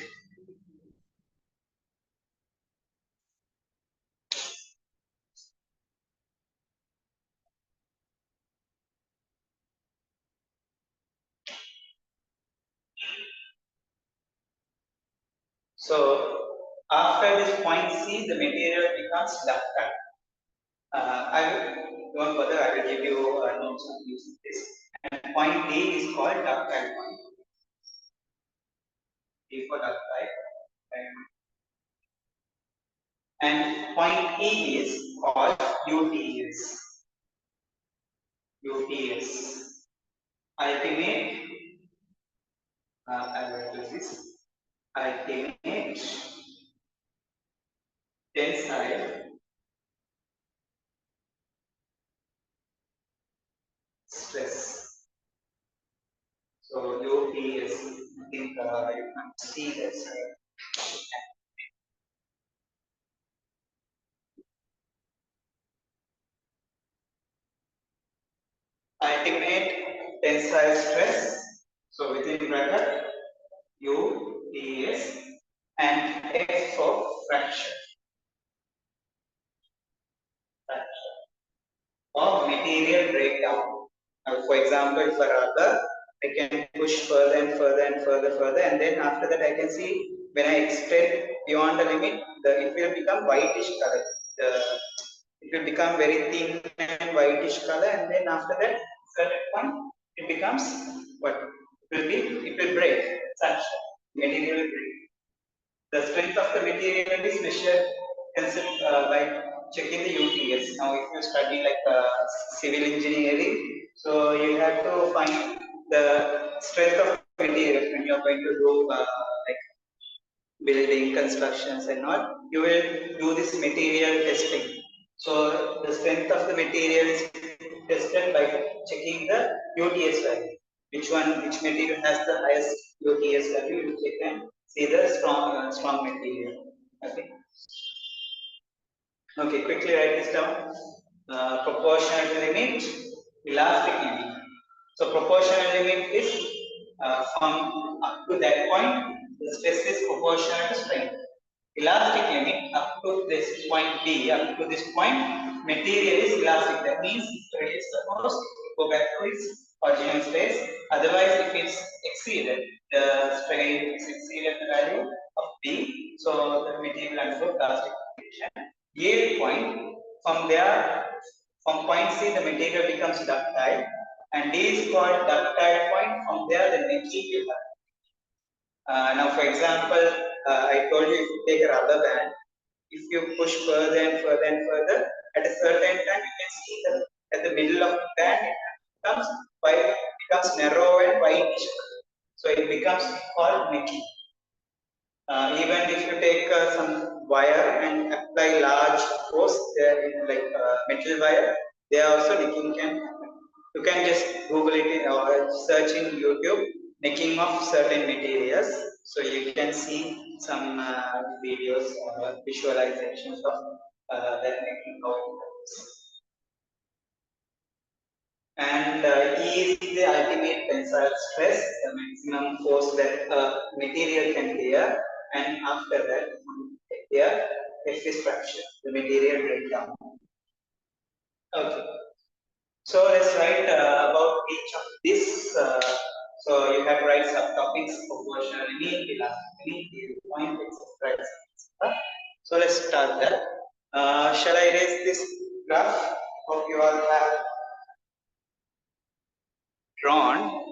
So after this point C, the material becomes ductile. Don't bother, I will give you notes on using this. And point D is called ductile point. D for ductile. And point E is called UTS. UTS. Ultimate, I will do this. Ultimate tensile stress. So UTS, I think you can see this. Ultimate tensile stress. So within bracket UTS and F for fracture. Or material breakdown. For example, for rubber, I can push further and further, and then after that I can see when I extend beyond the limit, it will become whitish color. the it will become very thin and whitish color, and then after that certain point it becomes what it will be, it will break. Such material will break. The strength of the material is measured by checking the UTS. Now, if you study like civil engineering, so you have to find the strength of material when you are going to do like building constructions and all. You will do this material testing. So the strength of the material is tested by checking the UTS value. Which material has the highest UTS value? You check and see the strong material. Okay. Okay. Quickly write this down. Proportional limit, elastic limit. So proportional limit is from up to that point, the stress is proportional to strain. Elastic limit up to this point B, up to this point, material is elastic. That means if release the force, go back to its original space. Otherwise, if it's exceeded, the strain is exceeded the value of B, so the material undergo plastic condition. Yield point, from there, from point C, the material becomes ductile, and D is called ductile point. From there, the necking will happen. Now, for example, I told you if you take a rubber band, if you push further and further and further, at a certain time you can see that at the middle of the band it becomes wide, becomes narrow and whitish. So it becomes called necking. Even if you take some wire and apply large force there in like metal wire, they are also necking can happen. You can just Google it or search in YouTube necking of certain materials. So you can see some videos or visualizations of that necking how it works. And E is the ultimate tensile stress, the maximum force that material can bear, and after that, here, F is fracture, the material breakdown. Okay, so let's write about each of this. So you have write subtopics, proportional limit, elastic limit, yield point, etc. etc. So let's start that. Shall I erase this graph? Hope you all have drawn.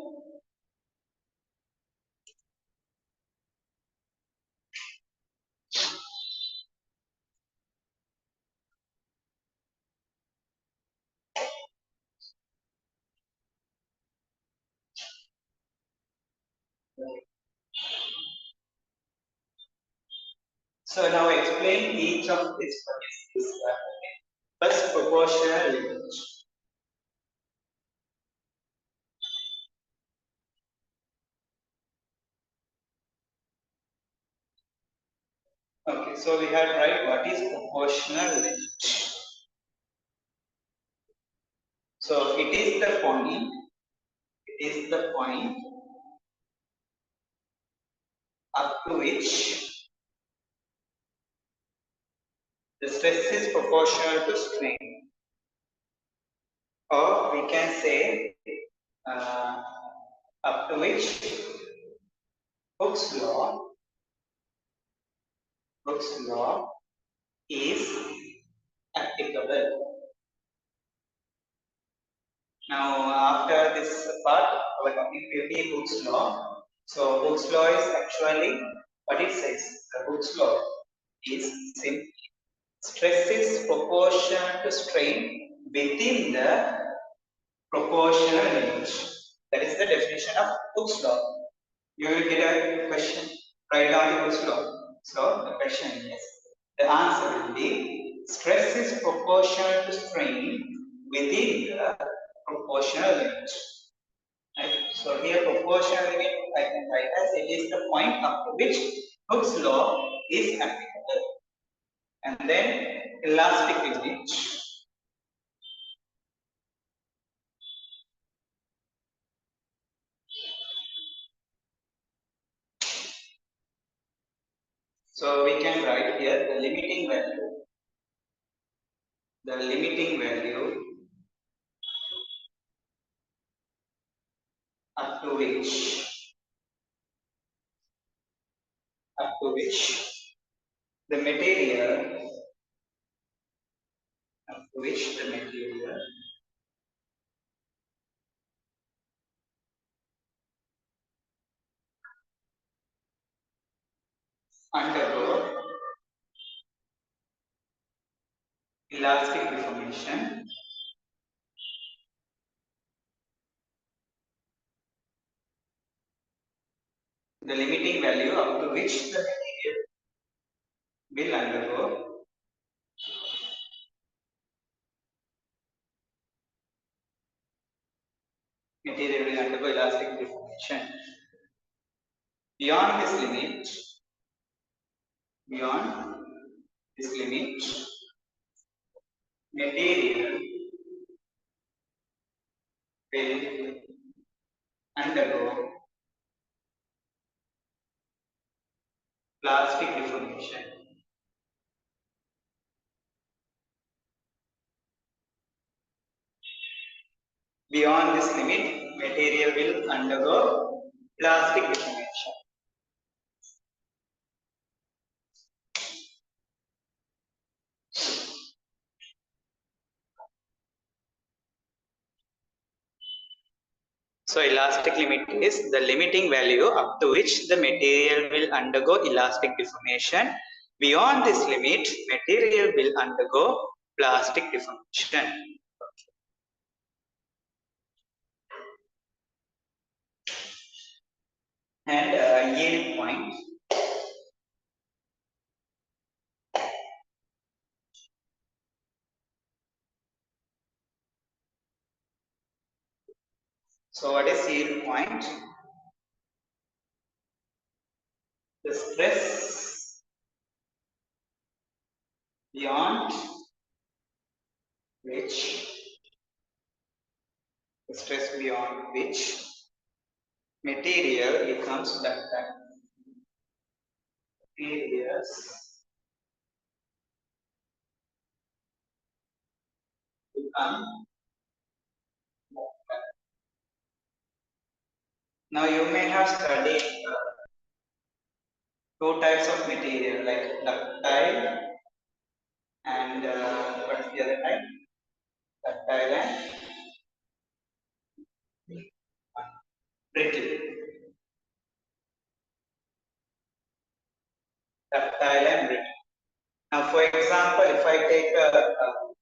So now explain each of these statistics. First, proportional limit. Okay, so we have write what is proportional limit. So it is the point. It is the point up to which the stress is proportional to strain, or we can say uh, up to which Hooke's law is applicable. Now, after this part, our topic will be Hooke's law. So, Hooke's law is actually what it says. The Hooke's law is simply stress is proportional to strain within the proportional limit. That is the definition of Hooke's law. You will get a question. Write down the Hooke's law. So, the question is, the answer will be stress is proportional to strain within the proportional limit. Right? So here proportional limit I can write as it is the point up to which Hooke's law is applicable. And then elastic limit. So we can write here the limiting value. The limiting value up to which the material which the material undergo elastic deformation the limiting value up to which the material will undergo elastic deformation. Beyond this limit, beyond this limit, material will undergo plastic deformation. Beyond this limit, material will undergo plastic deformation. So elastic limit is the limiting value up to which the material will undergo elastic deformation. Beyond this limit, material will undergo plastic deformation. And yield point. So what is yield point? The stress beyond which material becomes ductile. Materials become ductile. Now you may have studied two types of material like ductile and what's the other type? Ductile and brittle. Ductile and brittle. Now, for example, if I take a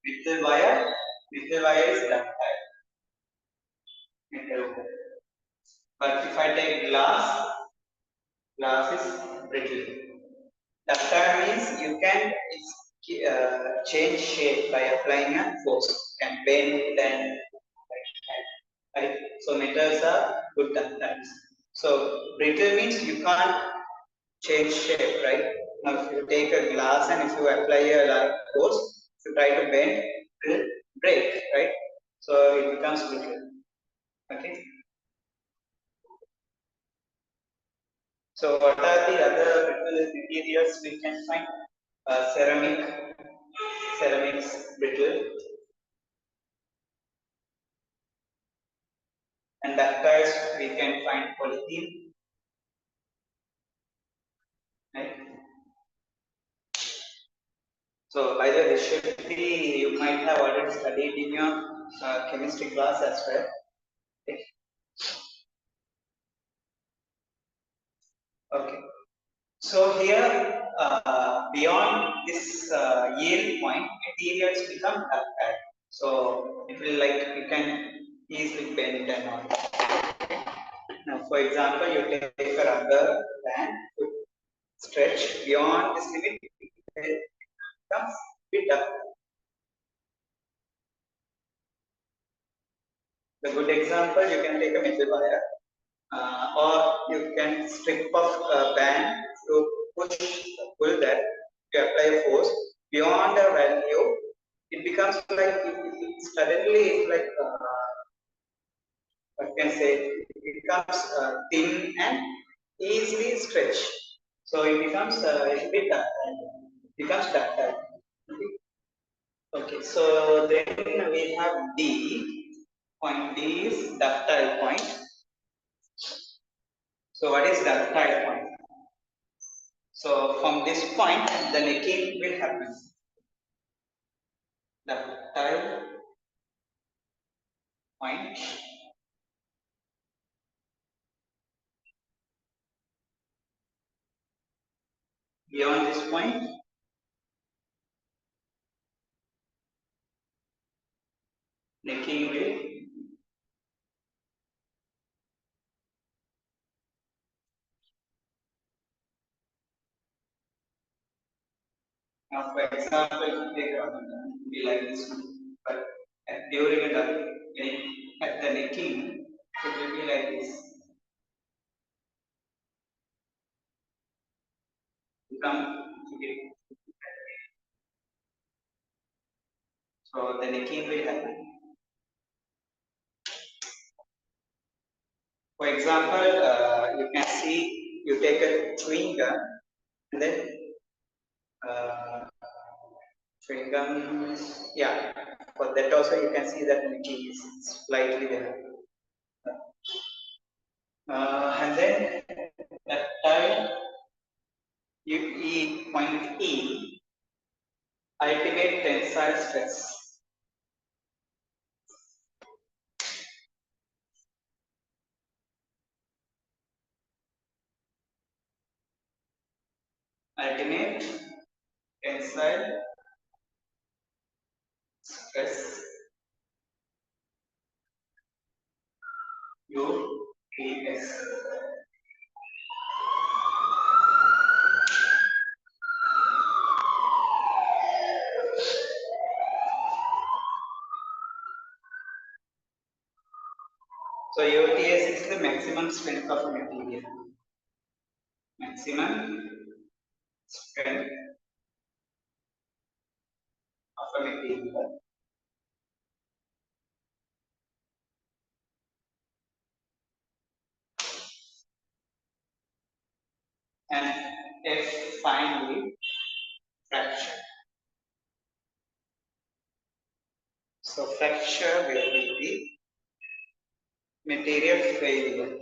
metal wire is ductile. Metal. But if I take glass is brittle. Ductile means you can change shape by applying a force. You can bend and right. So metals are good ductiles. So brittle means you can't change shape, right? Now if you take a glass and if you apply a light force, if you try to bend, it will break, right? So it becomes brittle. Okay. So what are the other brittle materials we can find? Ceramics brittle, and ductiles we can find polythene, right? So by the way, this should be you might have already studied in your chemistry class as well. Okay. Okay. So here, beyond this yield point, materials become ductile. So it will like you can easily bend and all. Now, for example, you take a rubber band, you stretch beyond this limit, it becomes bit ductile. The good example, you can take a metal wire, or you can strip off a band to pull that, you apply a force beyond a value, it becomes like suddenly it's like what can say it becomes thin and easily stretched. So it becomes a bit ductile. Becomes ductile. Okay. Okay. So then we have D. Point D is ductile point. So what is ductile point? So from this point, the necking will happen. ductile point beyond this point necking will now for example be like this one, but during at the necking it will be like this. Become okay. So the necking will happen. For example, you can see you take a chewing gum and then uh, chewing gum, yeah. For that also you can see that necking is slightly there. And then that time you point E, ultimate tensile stress. Ultimate tensile stress UTS. So UTS is the maximum strength of a material. Maximum strength of a material. And F finally fracture. So fracture will be material failure.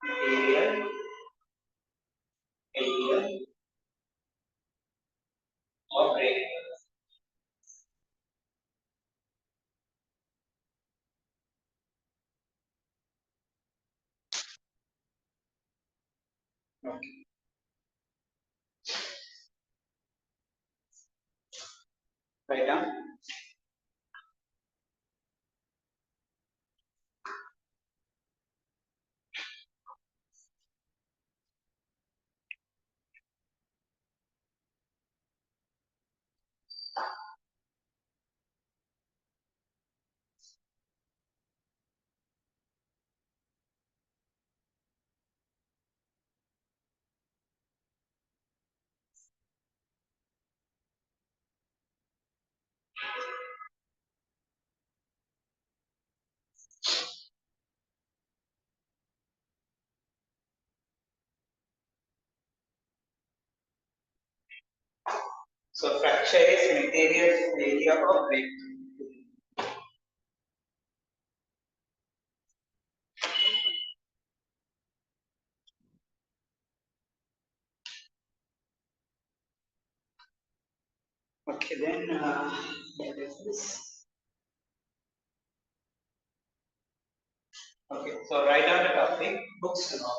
Material failure or break. Okay. Write down. So fracture is material failure or break. Okay, then what is this? Okay, so write down the topic, books law.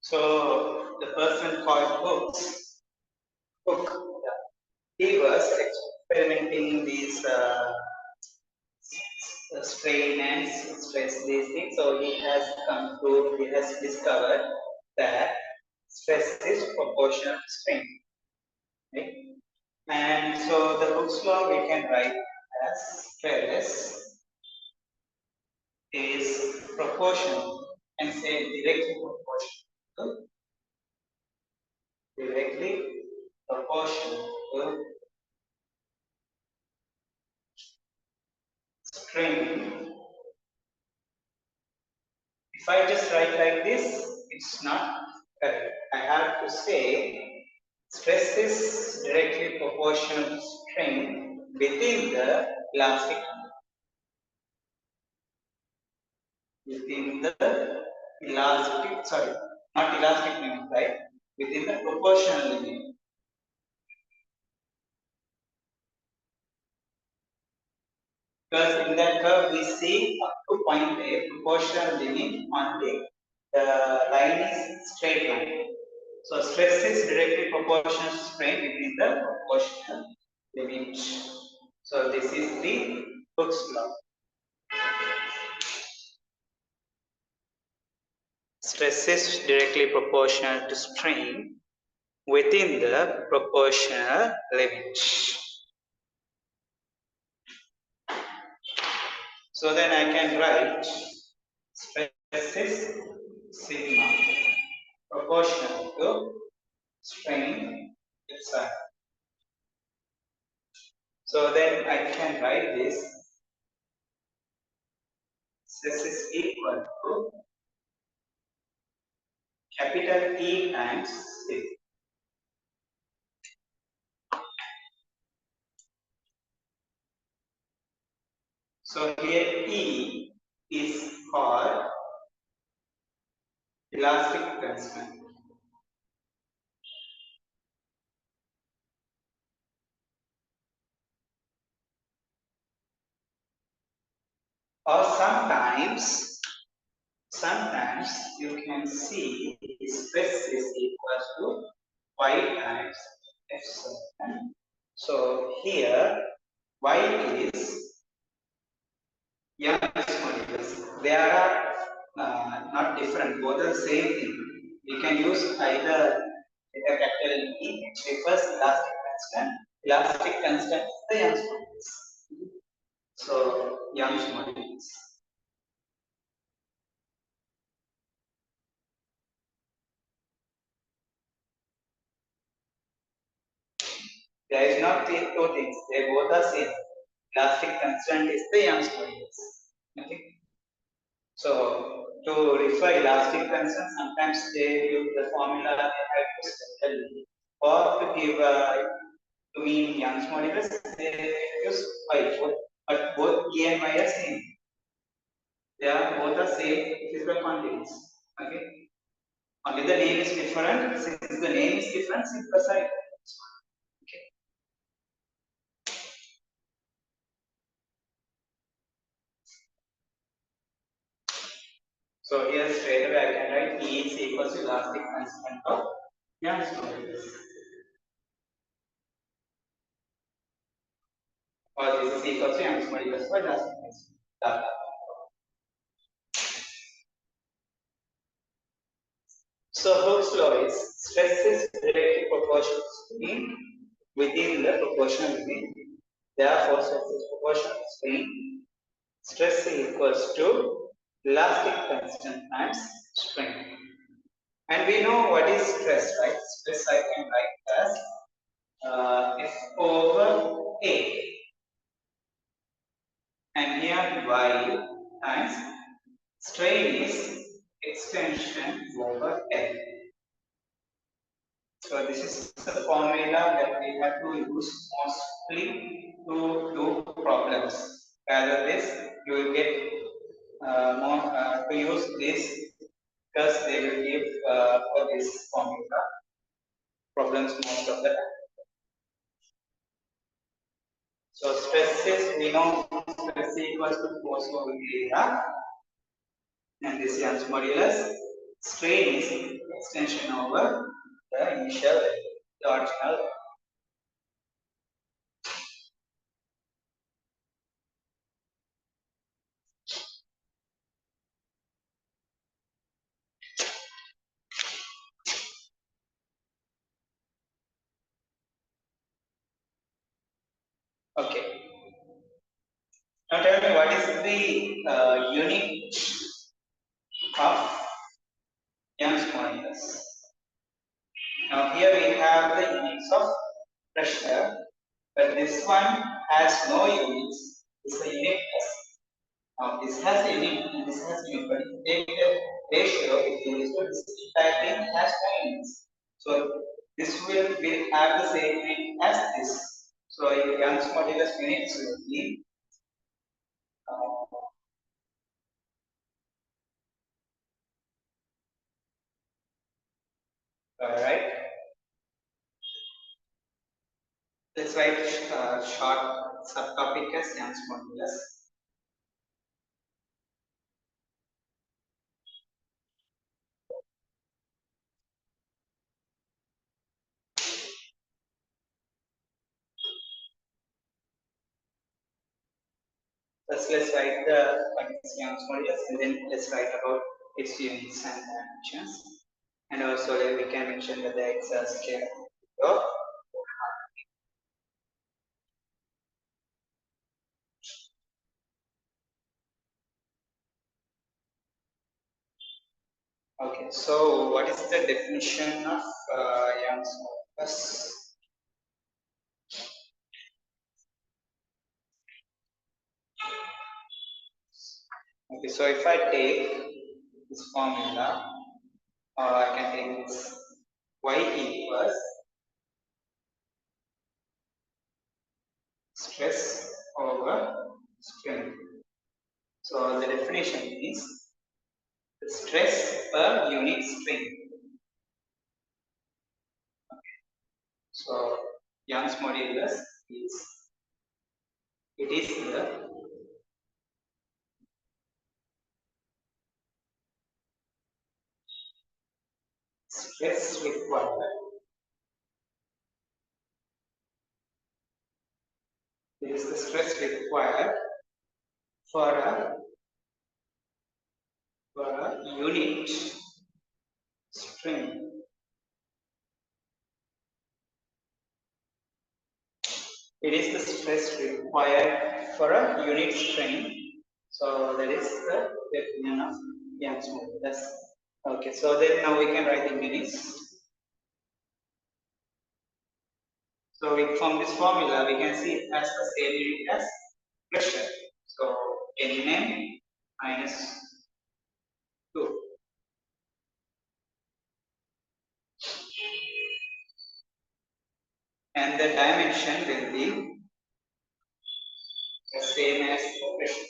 So the person called Hook, he was experimenting these strain and stress, these things. So he has discovered that stress is proportional to strain. Right? And so the Hooke's law we can write as stress is proportional and say directly proportional to string. If I just write like this, it's not correct. I have to say stress is directly proportional to strain within the elastic sorry, not elastic limit, right? Within the proportional limit. Because in that curve we see up to point A proportional limit on the line is straight line. So stress is directly proportional to strain within the proportional limit. So this is the Hooke's law. Stress is directly proportional to strain within the proportional limit. So then I can write stress is sigma proportional to strain xi. So then I can write this stress is equal to capital E times C. So here E is called elastic constant. Or sometimes you can see stress is equal to y times epsilon. So here y is Young's modulus. They are not different, both are same thing. We can use either capital E, which refers elastic constant. Elastic constant is the Young's modulus. So Young's modulus. There is not two things, they both are same. Elastic constant is the Young's modulus. Okay. So to refer elastic constant, sometimes they use the formula they have to settle. Or to give to mean Young's modulus, they use y. But both E and Y are same. They are both the same physical quantities. Okay. Only the name is different. Since the name is different, symbols are different. Okay. So here straight away I can write E is equals to elastic constant of Young's modulus. Or this is equal to Young's modulus for elastic constant. So Hooke's law is stress is directly proportional to strain within the proportional limit. Therefore, stress is proportional to strain. Stress equals to elastic constant times strain. And we know what is stress, right? Stress I can write as F over A. And here Y times strain is extension over L. So this is the formula that we have to use mostly to do problems. Rather this, you will get more to use this because they will give for this formula problems most of the time. So stress is, we know stress equals to force over area, and this Young's modulus. Strain is extension over the initial, the original. Okay. Now tell me what is the unit of Young's modulus. Now here we have the units of pressure, but this one has no units. It's a unit S. This has a unit and this has unit, but if you take the ratio, if you use this type thing has no units. So this will have the same unit as this. So Young's modulus units will be right. Let's write short subtopic as Young's modulus. First, let's write the Young's modulus, and then let's write about its units and dimensions. And also, we can mention that the x are scalar. So, okay, so what is the definition of Young's modulus? Okay, so if I take this formula, or I can take this y equals stress over strain. So the definition is the stress per unit strain. So Young's modulus is the stress required. It is the stress required for a unit strain. It is the stress required for a unit strain. So that is the definition of Young's modulus. Okay, so then now we can write the units. So from this formula, we can see it has the same unit as pressure. So Nm minus 2. And the dimension will be the same as pressure.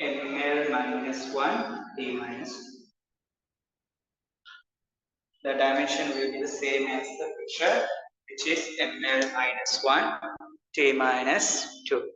Ml minus 1, T minus 2. The dimension will be the same as the pressure, which is Ml minus 1, T minus 2.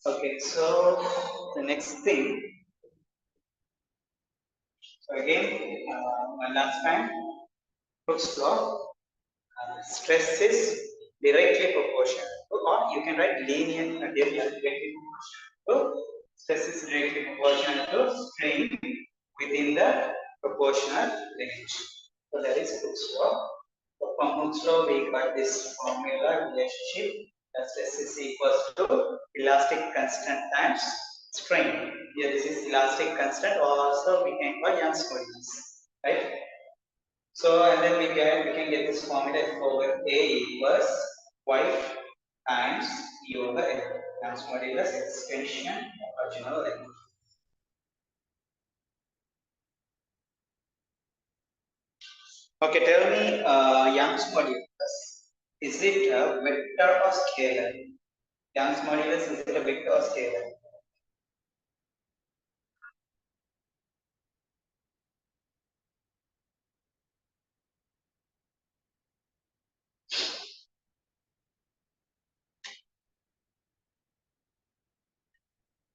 Okay, so the next thing, so again, one last time, Hooke's law, stress is directly proportional to, or you can write linear, directly proportional to, stress is directly proportional to strain within the proportional range. So that is Hooke's law. So from Hooke's law, we got this formula relationship that stress is equals to elastic constant times strain. Here this is elastic constant, or also we can call Young's modulus, right? So and then we can get this formula F over A equals y times E over L. Young's modulus extension original length. Okay, tell me Young's modulus. Is it a vector or scalar? Young's modulus, is it a vector or scalar?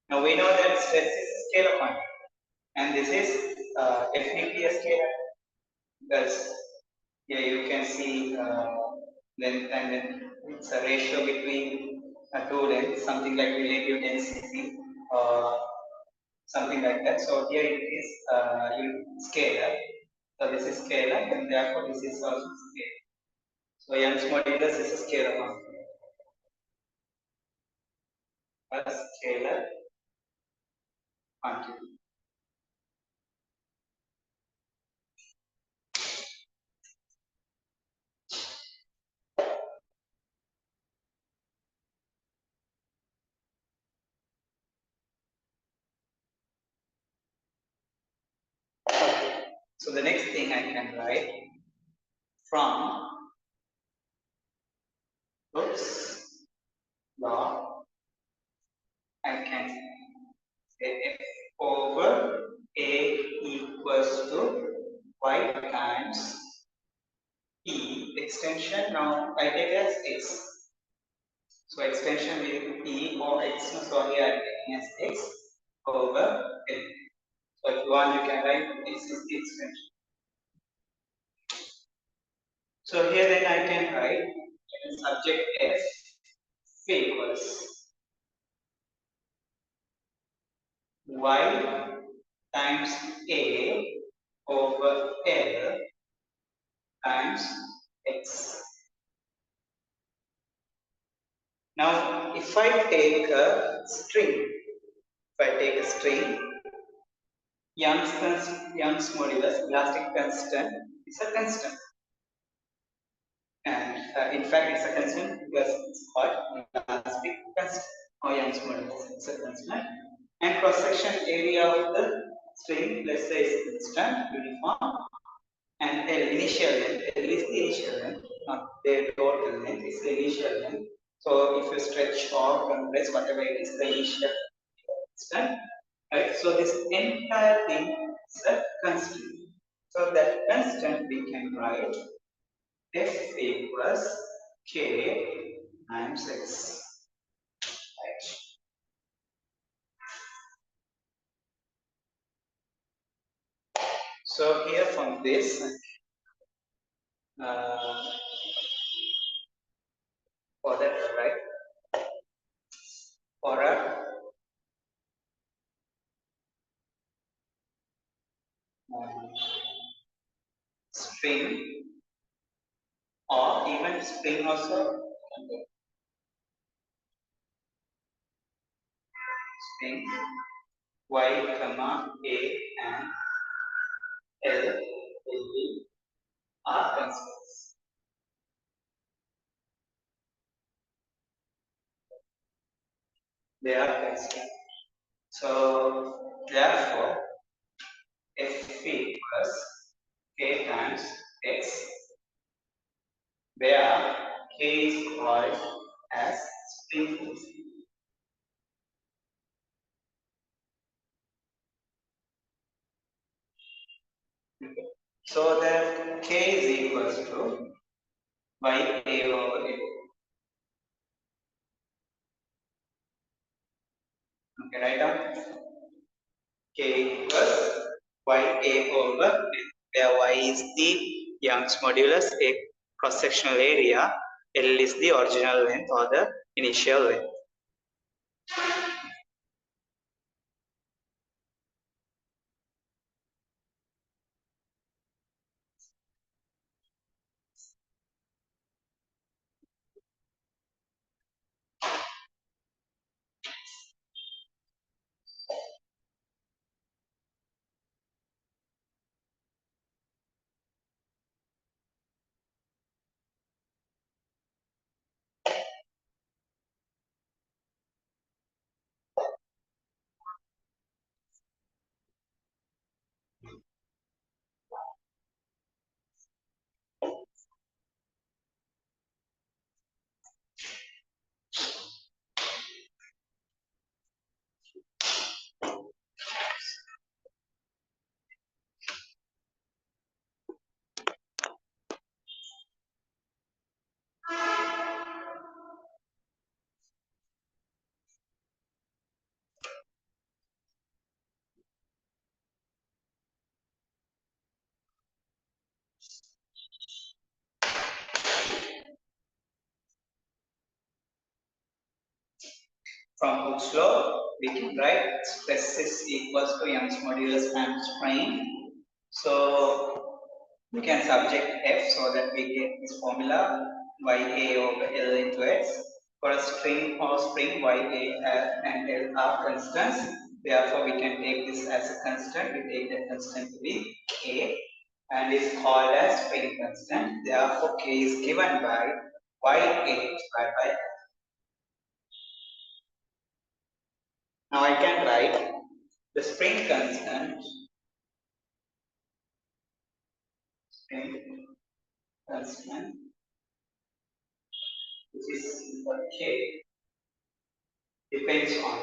Now we know that stress is a scalar quantity, and this is definitely a scalar because here you can see length and then it's a ratio between two lengths, something like relative density. Uh, something like that. So here it is scalar. So this is scalar, and therefore this is also scalar. So Young's modulus is a scalar quantity. A scalar quantity. Okay. So the next thing I can write from law, I can say f over a equals to y times e extension. Now I take as x. So extension will be e or x. So here I am taking as x over n. So if you want, you can write this is the extension. So here then I can write subject f equals y times a over l times x. Now, if I take a string, Young's modulus, elastic constant, is a constant. And in fact, it's a constant because it's called elastic constant or Young's modulus. It's a constant. And cross section area of the string, let's say, is constant, uniform. And L initial length, L is the initial length, not the total length, is the initial length. So if you stretch or compress whatever it is, the initial constant, right? So this entire thing is a constant. So that constant we can write f equals k times x. Right. So here from this, for that, right? For a string or even string also, string y comma a and l will be are constants. They are constants. So therefore f equals k times x, where k is called as string function. So that k is equals to y a over a. Okay, write down k equals y a over a, where y is the Young's modulus, a cross-sectional area, L is the original length or the initial length. from Hooke's law, we can write stress is equals to Young's modulus times strain. So we can subject F so that we get this formula YA over L into X. For a string or spring, YA and L are constants. Therefore, we can take this as a constant. We take the constant to be K and is called as spring constant. Therefore, K is given by YA divided by L. Now I can write the spring constant, which is equal to K, depends on.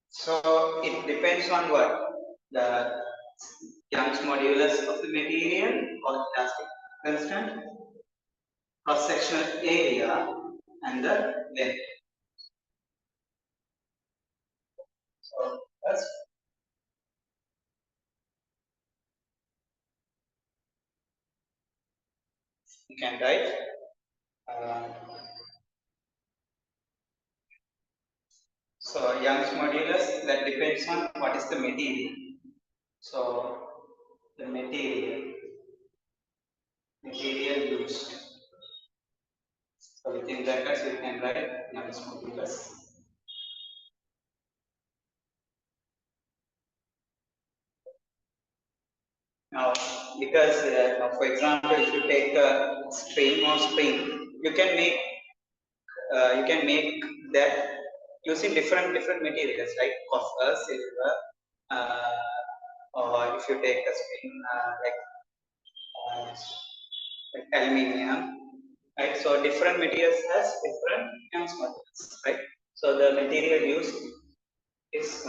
So it depends on what? The Young's modulus of the material or elastic constant, cross-sectional area, and the length. So that's you can write. So Young's modulus that depends on what is the material. So the material used. So within brackets we can write Young's modulus. Now, because for example, if you take a string or spring, you can make that using different materials like copper, silver, or if you take a spring like aluminium, right? So different materials has different Young's modulus, right? So the material used is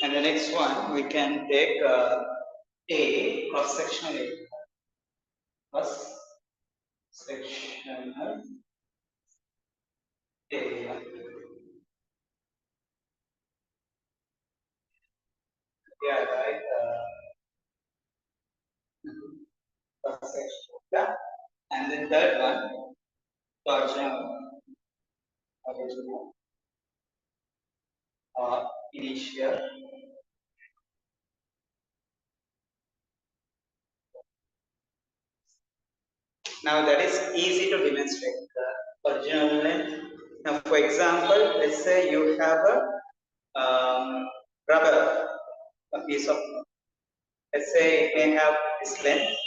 and the next one we can take a cross-sectional area. Cross-sectional area. Yeah, right. Cross-sectional. Yeah. And the third one, original, initial. Now that is easy to demonstrate the original length. Now, for example, let's say you have rubber, a piece of, let's say it may have this length.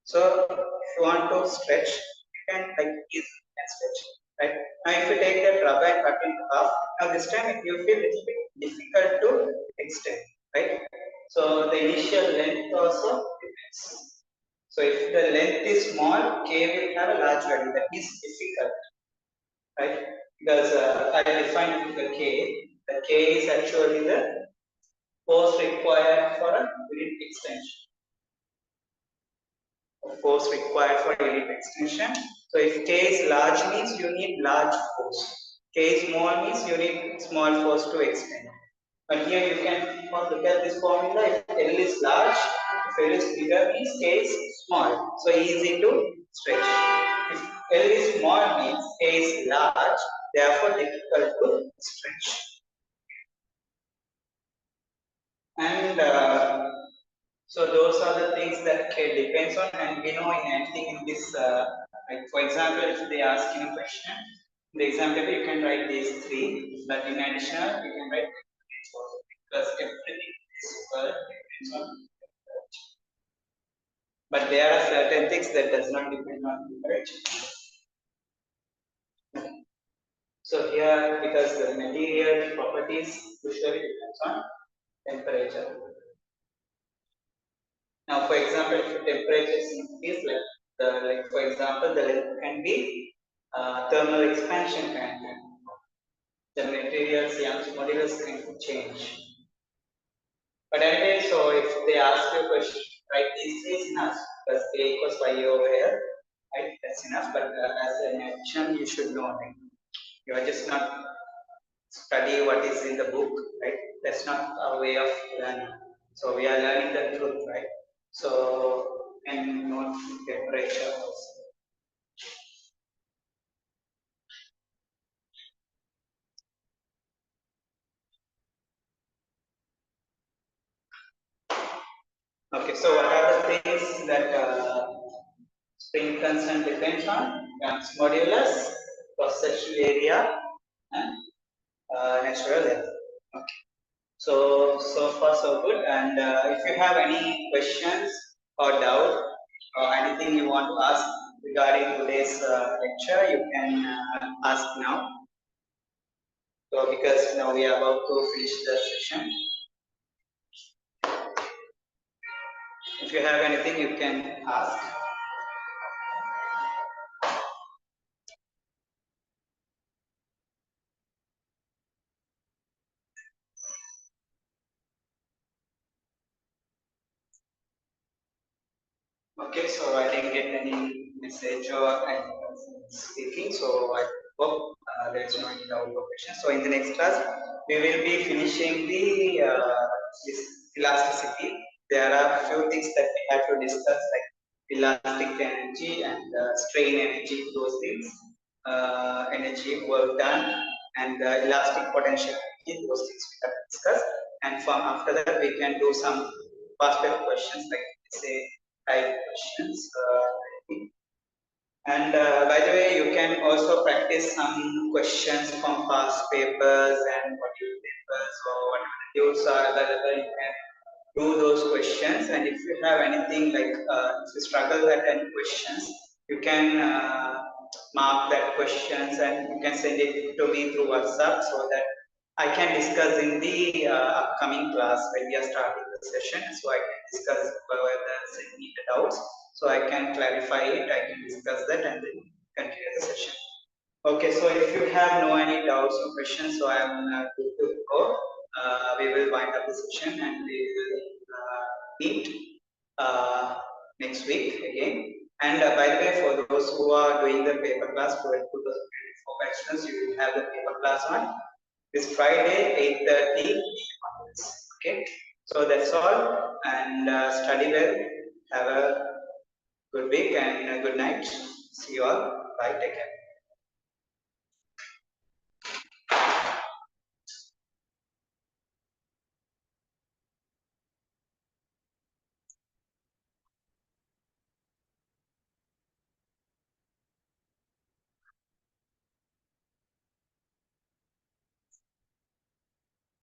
So if you want to stretch, you can like easily stretch, right? Now if you take that rubber and cut it in half, now this time you feel it will be difficult to extend, right? So the initial length also depends. So if the length is small, K will have a large value, that is difficult, right? Because I define the K is actually the force required for a unit extension. Force required for unit extension. So if K is large means you need large force. K is small means you need small force to extend. But here you can look at this formula. If L is large, if L is bigger means K is small. So easy to stretch. If L is small means K is large, therefore difficult to stretch. And so those are the things that depends on, and we know in anything in this, like for example, if they ask you a question, in the exam paper you can write these three, but in additional you can write because everything is depends on. But there are certain things that does not depend on temperature. So here, because the material properties usually depends on temperature. Now, for example, if temperature is increased, like for example, the length can be thermal expansion can happen. The materials Young's modulus can change. But anyway, so if they ask you a question, write these three scenarios because A equals Y over here. right? That's enough. But as an addition, you should know, like, you are just not study what is in the book, right? That's not our way of learning. So we are learning the truth, right? So and not temperature also. Okay, so what are the things that spring constant depends on? Gas modulus, cross-sectional area, and natural length. Okay. So far so good. And if you have any questions or doubt or anything you want to ask regarding today's lecture, you can ask now. So because now we are about to finish the session. If you have anything, you can ask. Okay, so I didn't get any message or any speaking, so I hope there is no doubt or question. So in the next class, we will be finishing the this elasticity. There are few things that we have to discuss, like elastic energy and strain energy, those things, energy work done, and elastic potential energy, those things we have to discuss. And from after that, we can do some past paper questions, like say type questions. And by the way, you can also practice some questions from past papers and module papers or whatever the tools are available. You can do those questions. And if you have anything like if you struggle at any questions, you can mark that questions and you can send it to me through WhatsApp so that I can discuss in the upcoming class when we are starting the session. So I can discuss whether any doubts. So I can clarify it, I can discuss that and then continue the session. Okay, so if you have no any doubts or questions, so I am good to go. We will wind up the session and we will meet uh, next week again. And by the way, for those who are doing the paper class for 2024 bachelors, you will have the paper class on this Friday, 8:30. Okay, so that's all. And study well. Have a good week and good night. See you all. Bye. Take care.